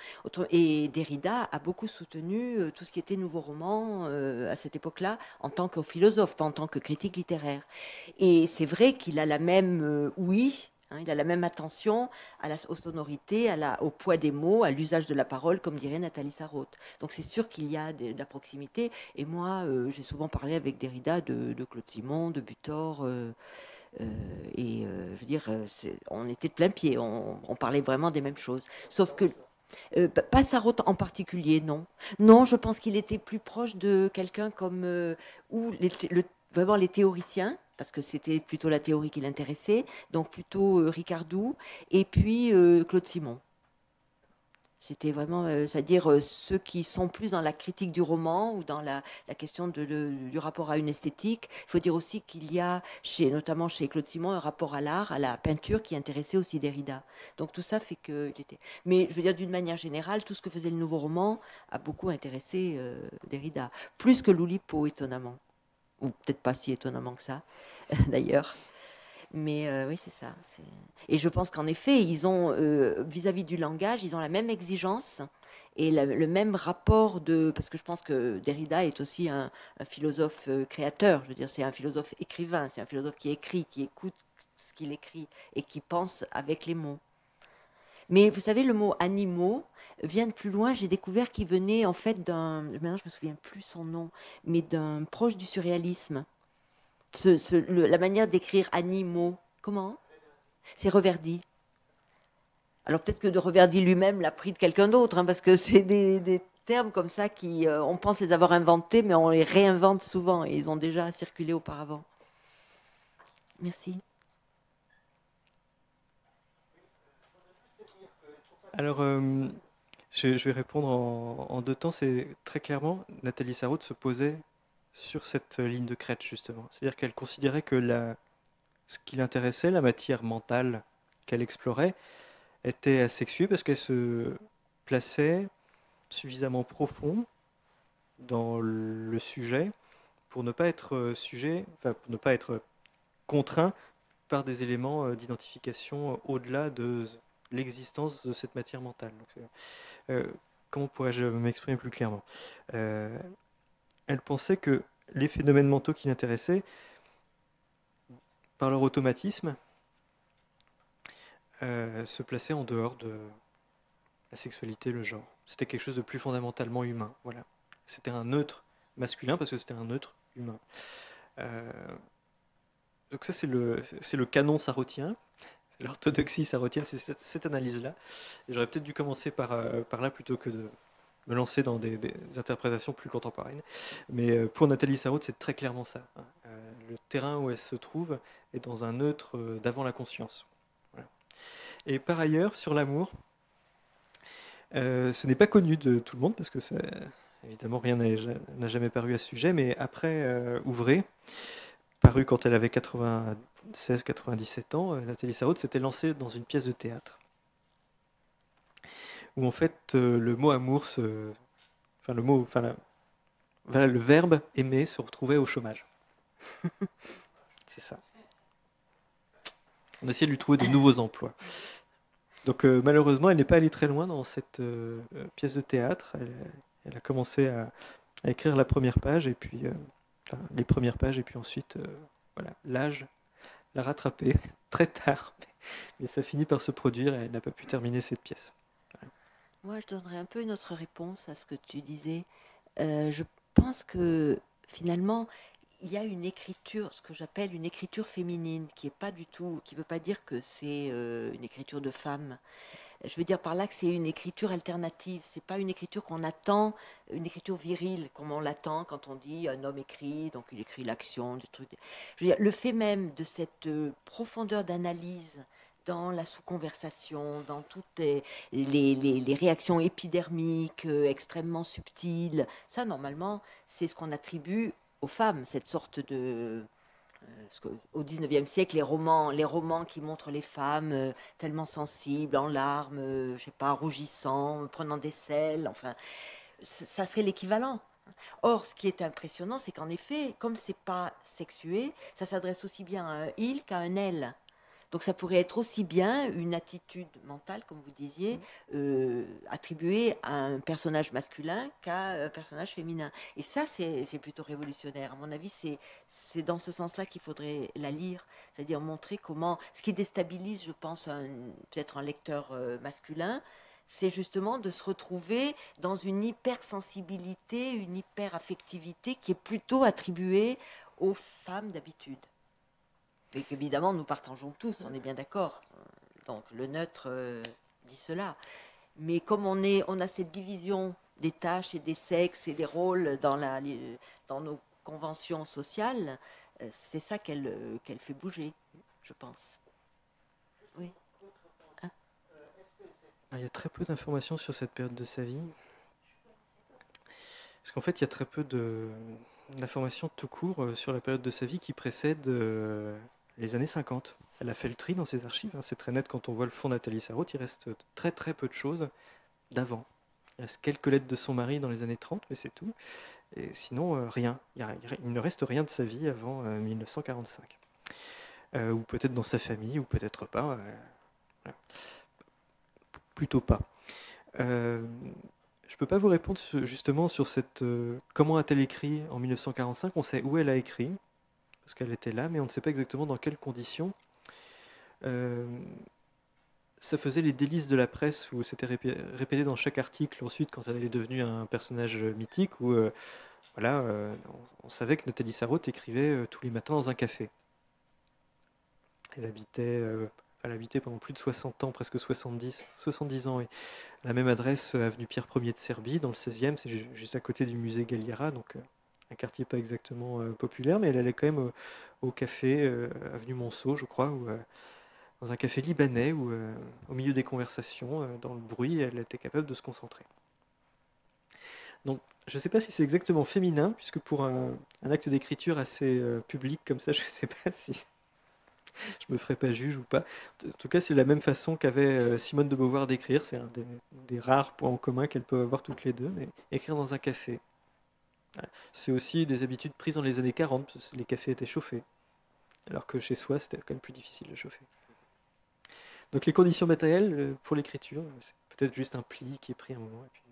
Et Derrida a beaucoup soutenu tout ce qui était nouveau roman à cette époque-là, en tant que philosophe, pas en tant que critique littéraire. Et c'est vrai qu'il a la même ouïe. Il a la même attention aux sonorités, au poids des mots, à l'usage de la parole, comme dirait Nathalie Sarraute. Donc c'est sûr qu'il y a de la proximité. Et moi, j'ai souvent parlé avec Derrida de Claude Simon, de Butor. Je veux dire, on était de plein pied. On parlait vraiment des mêmes choses. Sauf que pas Sarraute en particulier, non. Non, je pense qu'il était plus proche de quelqu'un comme vraiment les théoriciens, parce que c'était plutôt la théorie qui l'intéressait, donc plutôt Ricardou, et puis Claude Simon. C'était vraiment, c'est-à-dire ceux qui sont plus dans la critique du roman ou dans la question du rapport à une esthétique. Il faut dire aussi qu'il y a, notamment chez Claude Simon, un rapport à l'art, à la peinture qui intéressait aussi Derrida. Donc tout ça fait qu'il était... Mais je veux dire, d'une manière générale, tout ce que faisait le nouveau roman a beaucoup intéressé Derrida. Plus que l'Oulipo, étonnamment. Ou peut-être pas si étonnamment que ça, d'ailleurs. Mais oui, c'est ça. Et je pense qu'en effet, ils ont, vis-à-vis du langage, ils ont la même exigence et le même rapport parce que je pense que Derrida est aussi un philosophe créateur. Je veux dire, c'est un philosophe écrivain, c'est un philosophe qui écrit, qui écoute ce qu'il écrit et qui pense avec les mots. Mais vous savez, le mot animaux vient de plus loin. J'ai découvert qu'il venait en fait maintenant je me souviens plus son nom, mais d'un proche du surréalisme. La manière d'écrire animaux, comment? C'est Reverdy. Alors peut-être que de Reverdy lui-même l'a pris de quelqu'un d'autre, parce que c'est des termes comme ça qui, on pense les avoir inventés, mais on les réinvente souvent et ils ont déjà circulé auparavant. Merci. Alors, je vais répondre en deux temps. C'est très clairement, Nathalie Sarraute se posait sur cette ligne de crête, justement. C'est-à-dire qu'elle considérait que ce qui l'intéressait, la matière mentale qu'elle explorait, était asexuée parce qu'elle se plaçait suffisamment profond dans le sujet pour ne pas être pour ne pas être contraint par des éléments d'identification au-delà de l'existence de cette matière mentale. Donc, comment pourrais-je m'exprimer plus clairement? Elle pensait que les phénomènes mentaux qui l'intéressaient, par leur automatisme, se plaçaient en dehors de la sexualité, le genre. C'était quelque chose de plus fondamentalement humain. Voilà. C'était un neutre masculin parce que c'était un neutre humain. Donc ça, c'est le canon sarrautien, c'est l'orthodoxie sarrautienne, c'est cette analyse-là. Et j'aurais peut-être dû commencer par là plutôt que de me lancer dans des interprétations plus contemporaines. Mais pour Nathalie Sarraute, c'est très clairement ça. Hein. Le terrain où elle se trouve est dans un neutre d'avant la conscience. Voilà. Et par ailleurs, sur l'amour, ce n'est pas connu de tout le monde, parce que évidemment rien n'a jamais paru à ce sujet, mais après Ouvrez, paru quand elle avait 96-97 ans, Nathalie Sarraute s'était lancée dans une pièce de théâtre, où en fait le mot amour, le verbe aimer se retrouvait au chômage. C'est ça. On essayait de lui trouver de nouveaux emplois. Donc malheureusement, elle n'est pas allée très loin dans cette pièce de théâtre. Elle a commencé à écrire la première page, et puis les premières pages, et puis ensuite, voilà, l'âge l'a rattrapée très tard. Mais ça finit par se produire, et elle n'a pas pu terminer cette pièce. Voilà. Moi, je donnerais un peu une autre réponse à ce que tu disais. Je pense que finalement, il y a une écriture, ce que j'appelle une écriture féminine, qui est pas du tout, qui veut pas dire que c'est une écriture de femme. Je veux dire par là que c'est une écriture alternative. C'est pas une écriture qu'on attend, une écriture virile, comme on l'attend quand on dit un homme écrit, donc il écrit l'action, des trucs. Je veux dire, le fait même de cette profondeur d'analyse dans la sous-conversation, dans toutes les réactions épidermiques extrêmement subtiles, ça normalement, c'est ce qu'on attribue aux femmes, cette sorte de... Au XIXe siècle, les romans qui montrent les femmes tellement sensibles, en larmes, je sais pas, rougissant, prenant des selles, enfin, ça serait l'équivalent. Or, ce qui est impressionnant, c'est qu'en effet, comme c'est pas sexué, ça s'adresse aussi bien à un il qu'à un elle. Donc ça pourrait être aussi bien une attitude mentale, comme vous disiez, attribuée à un personnage masculin qu'à un personnage féminin. Et ça, c'est plutôt révolutionnaire. À mon avis, c'est dans ce sens-là qu'il faudrait la lire, c'est-à-dire montrer comment... Ce qui déstabilise, je pense, peut-être un lecteur masculin, c'est justement de se retrouver dans une hypersensibilité, une hyperaffectivité qui est plutôt attribuée aux femmes d'habitude. Et qu'évidemment, nous partageons tous, on est bien d'accord. Donc, le neutre dit cela. Mais comme on a cette division des tâches et des sexes et des rôles dans nos conventions sociales, c'est ça qu'elle fait bouger, je pense. Oui. Hein? Il y a très peu d'informations sur cette période de sa vie. Parce qu'en fait, il y a très peu d'informations tout court sur la période de sa vie qui précède les années 50. Elle a fait le tri dans ses archives, hein. C'est très net quand on voit le fond Nathalie Sarraute, il reste très très peu de choses d'avant. Il reste quelques lettres de son mari dans les années 30, mais c'est tout. Et sinon, rien. Il ne reste rien de sa vie avant 1945. Ou peut-être dans sa famille, ou peut-être pas. Voilà. Plutôt pas. Je ne peux pas vous répondre justement sur comment a-t-elle écrit en 1945. On sait où elle a écrit, parce qu'elle était là, mais on ne sait pas exactement dans quelles conditions. Ça faisait les délices de la presse, où c'était répété dans chaque article ensuite quand elle est devenue un personnage mythique, où on savait que Nathalie Sarraute écrivait tous les matins dans un café. Elle habitait pendant plus de 60 ans, presque 70 ans, et à la même adresse, avenue Pierre Ier de Serbie, dans le 16e, c'est juste à côté du musée Galliera, donc un quartier pas exactement populaire, mais elle allait quand même au café, avenue Monceau, je crois, dans un café libanais, où au milieu des conversations, dans le bruit, elle était capable de se concentrer. Donc, je ne sais pas si c'est exactement féminin, puisque pour un acte d'écriture assez public comme ça, je ne sais pas si je me ferai pas juge ou pas. En tout cas, c'est la même façon qu'avait Simone de Beauvoir d'écrire. C'est un des rares points en commun qu'elles peuvent avoir toutes les deux, mais écrire dans un café. Voilà. C'est aussi des habitudes prises dans les années 40, parce que les cafés étaient chauffés, alors que chez soi, c'était quand même plus difficile de chauffer. Donc les conditions matérielles pour l'écriture, c'est peut-être juste un pli qui est pris un moment. Et puis,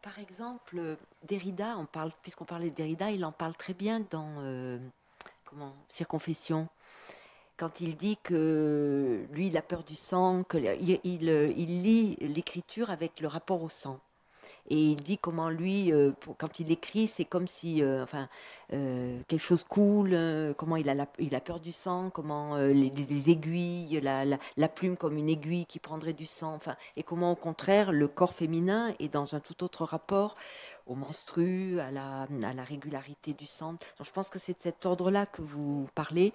Par exemple, Derrida, puisqu'on parlait de Derrida, il en parle très bien dans Circonfession, quand il dit que lui, il a peur du sang, il lit l'écriture avec le rapport au sang. Et il dit comment lui, quand il écrit, c'est comme si quelque chose coule, comment il a peur du sang, comment les aiguilles, la plume comme une aiguille qui prendrait du sang, et comment au contraire le corps féminin est dans un tout autre rapport au menstru, à la régularité du sang. Donc, je pense que c'est de cet ordre-là que vous parlez.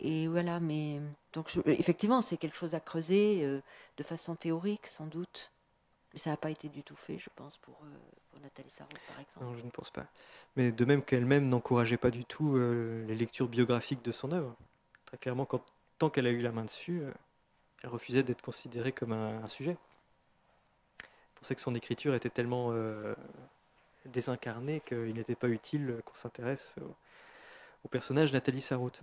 Et voilà, mais donc effectivement, c'est quelque chose à creuser de façon théorique, sans doute. Mais ça n'a pas été du tout fait, je pense, pour Nathalie Sarraute, par exemple. Non, je ne pense pas. Mais de même qu'elle-même n'encourageait pas du tout les lectures biographiques de son œuvre. Très clairement, tant qu'elle a eu la main dessus, elle refusait d'être considérée comme un sujet. Elle pensait que son écriture était tellement désincarnée qu'il n'était pas utile qu'on s'intéresse au personnage Nathalie Sarraute.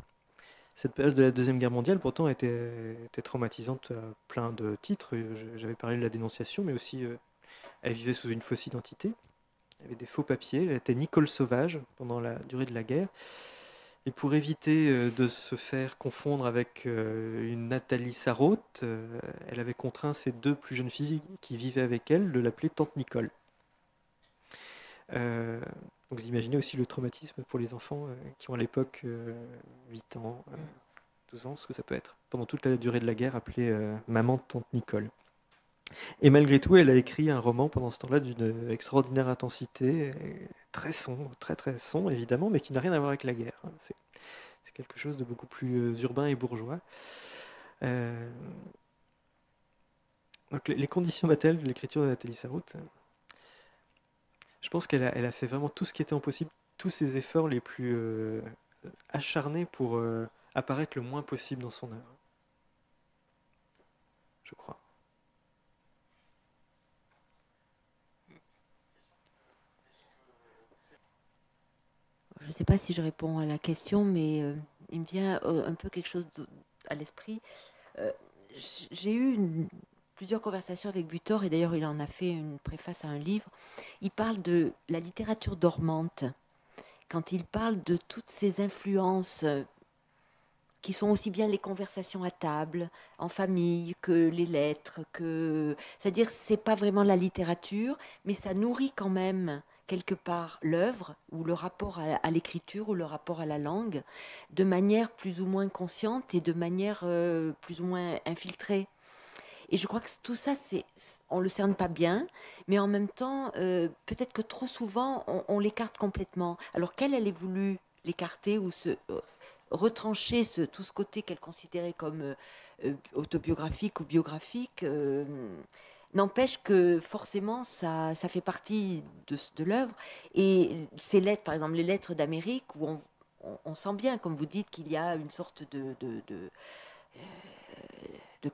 Cette période de la Deuxième Guerre mondiale, pourtant, était traumatisante à plein de titres. J'avais parlé de la dénonciation, mais aussi, elle vivait sous une fausse identité. Elle avait des faux papiers. Elle était Nicole Sauvage pendant la durée de la guerre. Et pour éviter de se faire confondre avec une Nathalie Sarraute, elle avait contraint ses 2 plus jeunes filles qui vivaient avec elle de l'appeler Tante Nicole. Donc vous imaginez aussi le traumatisme pour les enfants qui ont à l'époque 8 ans, 12 ans, ce que ça peut être. Pendant toute la durée de la guerre, appelée Maman Tante Nicole. Et malgré tout, elle a écrit un roman pendant ce temps-là d'une extraordinaire intensité, très sombre, très très sombre évidemment, mais qui n'a rien à voir avec la guerre. C'est quelque chose de beaucoup plus urbain et bourgeois. Donc les conditions matérielles de l'écriture de Nathalie Sarraute, je pense qu'elle a fait vraiment tout ce qui était en possible, tous ses efforts les plus acharnés pour apparaître le moins possible dans son œuvre. Je crois. Je ne sais pas si je réponds à la question, mais il me vient un peu quelque chose à l'esprit. J'ai eu plusieurs conversations avec Butor, et d'ailleurs il en a fait une préface à un livre. Il parle de la littérature dormante, quand il parle de toutes ces influences qui sont aussi bien les conversations à table, en famille, que les lettres, c'est-à-dire c'est pas vraiment la littérature, mais ça nourrit quand même quelque part l'œuvre ou le rapport à l'écriture ou le rapport à la langue de manière plus ou moins consciente et de manière plus ou moins infiltrée. Et je crois que tout ça, on ne le cerne pas bien, mais en même temps, peut-être que trop souvent, on l'écarte complètement. Alors qu'elle ait voulu l'écarter ou retrancher tout ce côté qu'elle considérait comme autobiographique ou biographique, n'empêche que forcément, ça fait partie de l'œuvre. Et ces lettres, par exemple, les lettres d'Amérique, où on sent bien, comme vous dites, qu'il y a une sorte de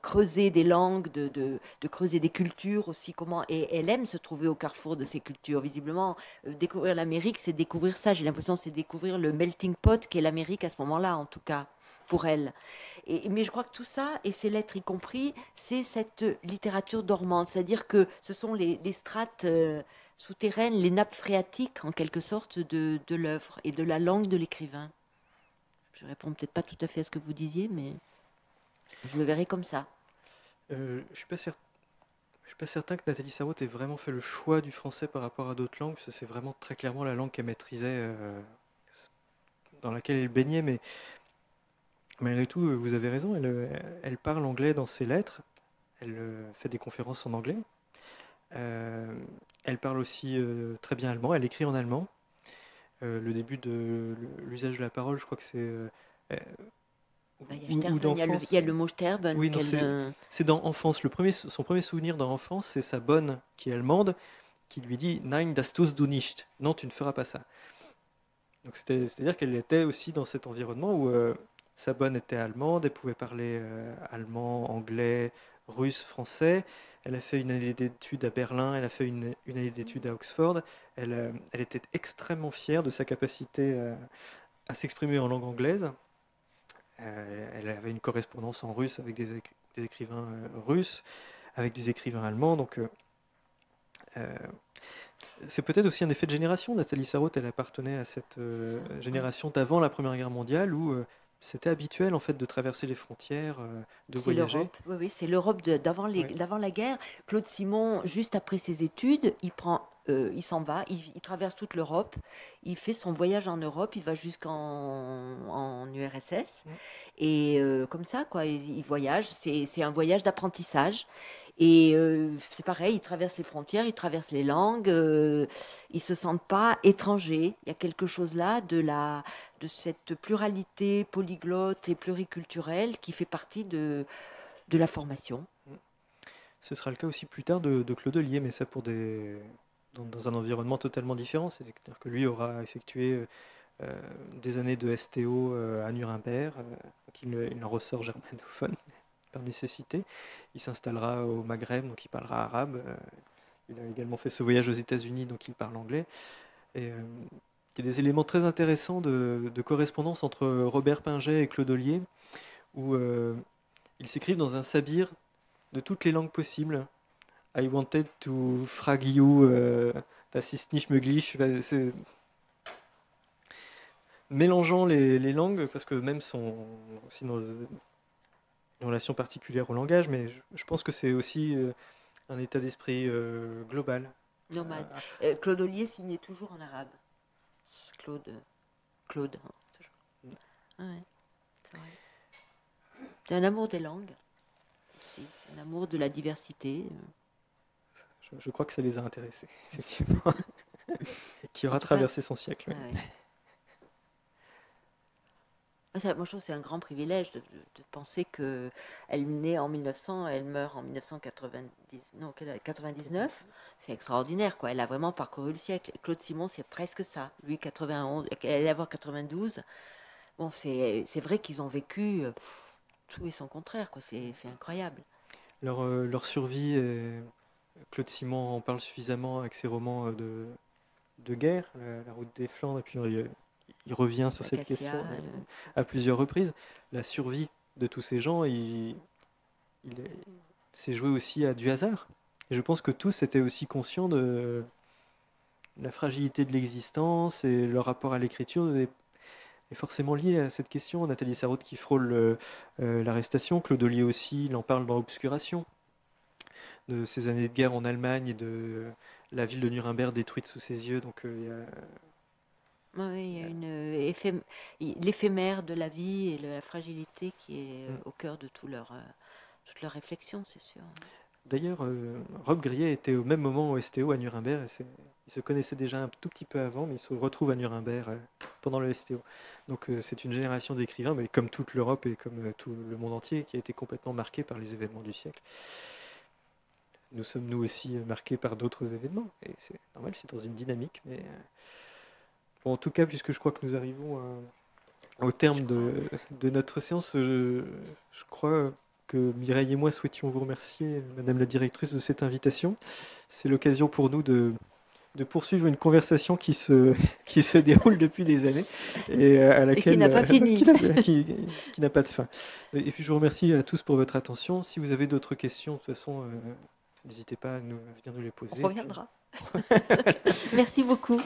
creuser des langues, de creuser des cultures aussi. Et elle aime se trouver au carrefour de ces cultures. Visiblement, découvrir l'Amérique, c'est découvrir ça. J'ai l'impression que c'est découvrir le melting pot qu'est l'Amérique à ce moment-là, en tout cas, pour elle. Mais je crois que tout ça, et ces lettres y compris, c'est cette littérature dormante. C'est-à-dire que ce sont les strates souterraines, les nappes phréatiques, en quelque sorte, de l'œuvre et de la langue de l'écrivain. Je réponds peut-être pas tout à fait à ce que vous disiez, mais je le verrai comme ça. Je ne suis pas certain que Nathalie Sarraute ait vraiment fait le choix du français par rapport à d'autres langues, parce que c'est vraiment très clairement la langue qu'elle maîtrisait, dans laquelle elle baignait, mais malgré tout, vous avez raison, elle parle anglais dans ses lettres, elle fait des conférences en anglais, elle parle aussi très bien allemand, elle écrit en allemand. Le début de l'usage de la parole, je crois que c'est... il y a le mot Sterben. Oui, c'est dans Enfance. Son premier souvenir dans Enfance, c'est sa bonne, qui est allemande, qui lui dit « Nein, das tust du nicht ». Non, tu ne feras pas ça. Donc c'est-à-dire qu'elle était aussi dans cet environnement où sa bonne était allemande, elle pouvait parler allemand, anglais, russe, français. Elle a fait une année d'études à Berlin, elle a fait une année d'études à Oxford. Elle était extrêmement fière de sa capacité à s'exprimer en langue anglaise. Elle avait une correspondance en russe avec des écrivains russes, avec des écrivains allemands. Donc, c'est peut-être aussi un effet de génération. Nathalie Sarraute, elle appartenait à cette génération d'avant la Première Guerre mondiale où c'était habituel en fait de traverser les frontières, de C'est voyager. l'Europe, oui, oui, c'est l'Europe d'avant Oui. d'avant la guerre. Claude Simon, juste après ses études, il s'en va, il traverse toute l'Europe, il fait son voyage en Europe, il va en URSS, et comme ça, quoi, il voyage, c'est un voyage d'apprentissage. Et c'est pareil, il traverse les frontières, il traverse les langues, ils se sentent pas étrangers. Il y a quelque chose là de cette pluralité polyglotte et pluriculturelle qui fait partie de la formation. Ce sera le cas aussi plus tard de Claudelier, mais ça dans un environnement totalement différent. C'est-à-dire que lui aura effectué des années de STO à Nuremberg, donc il en ressort germanophone par nécessité. Il s'installera au Maghreb, donc il parlera arabe. Il a également fait ce voyage aux États-Unis, donc il parle anglais. Et il y a des éléments très intéressants de correspondance entre Robert Pinget et Claudelier, où ils s'écrivent dans un sabir de toutes les langues possibles. I wanted to frag you, das ist nicht möglich. C'est mélangeant les langues, parce que même sont aussi dans une relation particulière au langage, mais je pense que c'est aussi un état d'esprit global. Nomade. Claudelier signait toujours en arabe. Claude, hein, toujours. Ouais, c'est vrai. C'est un amour des langues aussi, un amour de la diversité. Je crois que ça les a intéressés, effectivement. Et qui aura traversé son siècle. Oui. Ouais. Moi, je trouve que c'est un grand privilège de penser qu'elle est née en 1900, elle meurt en 1999. C'est extraordinaire, quoi. Elle a vraiment parcouru le siècle. Claude Simon, c'est presque ça. Lui, 91, elle allait avoir 92. Bon, c'est vrai qu'ils ont vécu tout et son contraire, quoi. C'est incroyable. Leur survie, Claude Simon en parle suffisamment avec ses romans de guerre, La Route des Flandres, et puis il revient sur cette question à plusieurs reprises. La survie de tous ces gens, s'est joué aussi à du hasard. Et je pense que tous étaient aussi conscients de la fragilité de l'existence, et leur rapport à l'écriture est forcément lié à cette question. Nathalie Sarraute qui frôle l'arrestation, Claudelier aussi, il en parle dans Obscuration, de ces années de guerre en Allemagne et de la ville de Nuremberg détruite sous ses yeux. Donc il y a... Oui, il y a l'éphémère de la vie et la fragilité qui est au cœur de toute leur réflexion, c'est sûr. D'ailleurs, Rob Grillet était au même moment au STO à Nuremberg. Ils se connaissaient déjà un tout petit peu avant, mais ils se retrouvent à Nuremberg pendant le STO. Donc c'est une génération d'écrivains, mais comme toute l'Europe et comme tout le monde entier, qui a été complètement marqué par les événements du siècle. Nous sommes nous aussi marqués par d'autres événements, et c'est normal, c'est dans une dynamique. Mais bon, en tout cas, puisque je crois que nous arrivons au terme de notre séance, je crois que Mireille et moi souhaitions vous remercier, Madame la Directrice, de cette invitation. C'est l'occasion pour nous de poursuivre une conversation qui se déroule depuis des années et à laquelle qui n'a pas fini, qui n'a pas de fin. Et puis je vous remercie à tous pour votre attention. Si vous avez d'autres questions, de toute façon, n'hésitez pas à venir nous les poser. On reviendra. Merci beaucoup.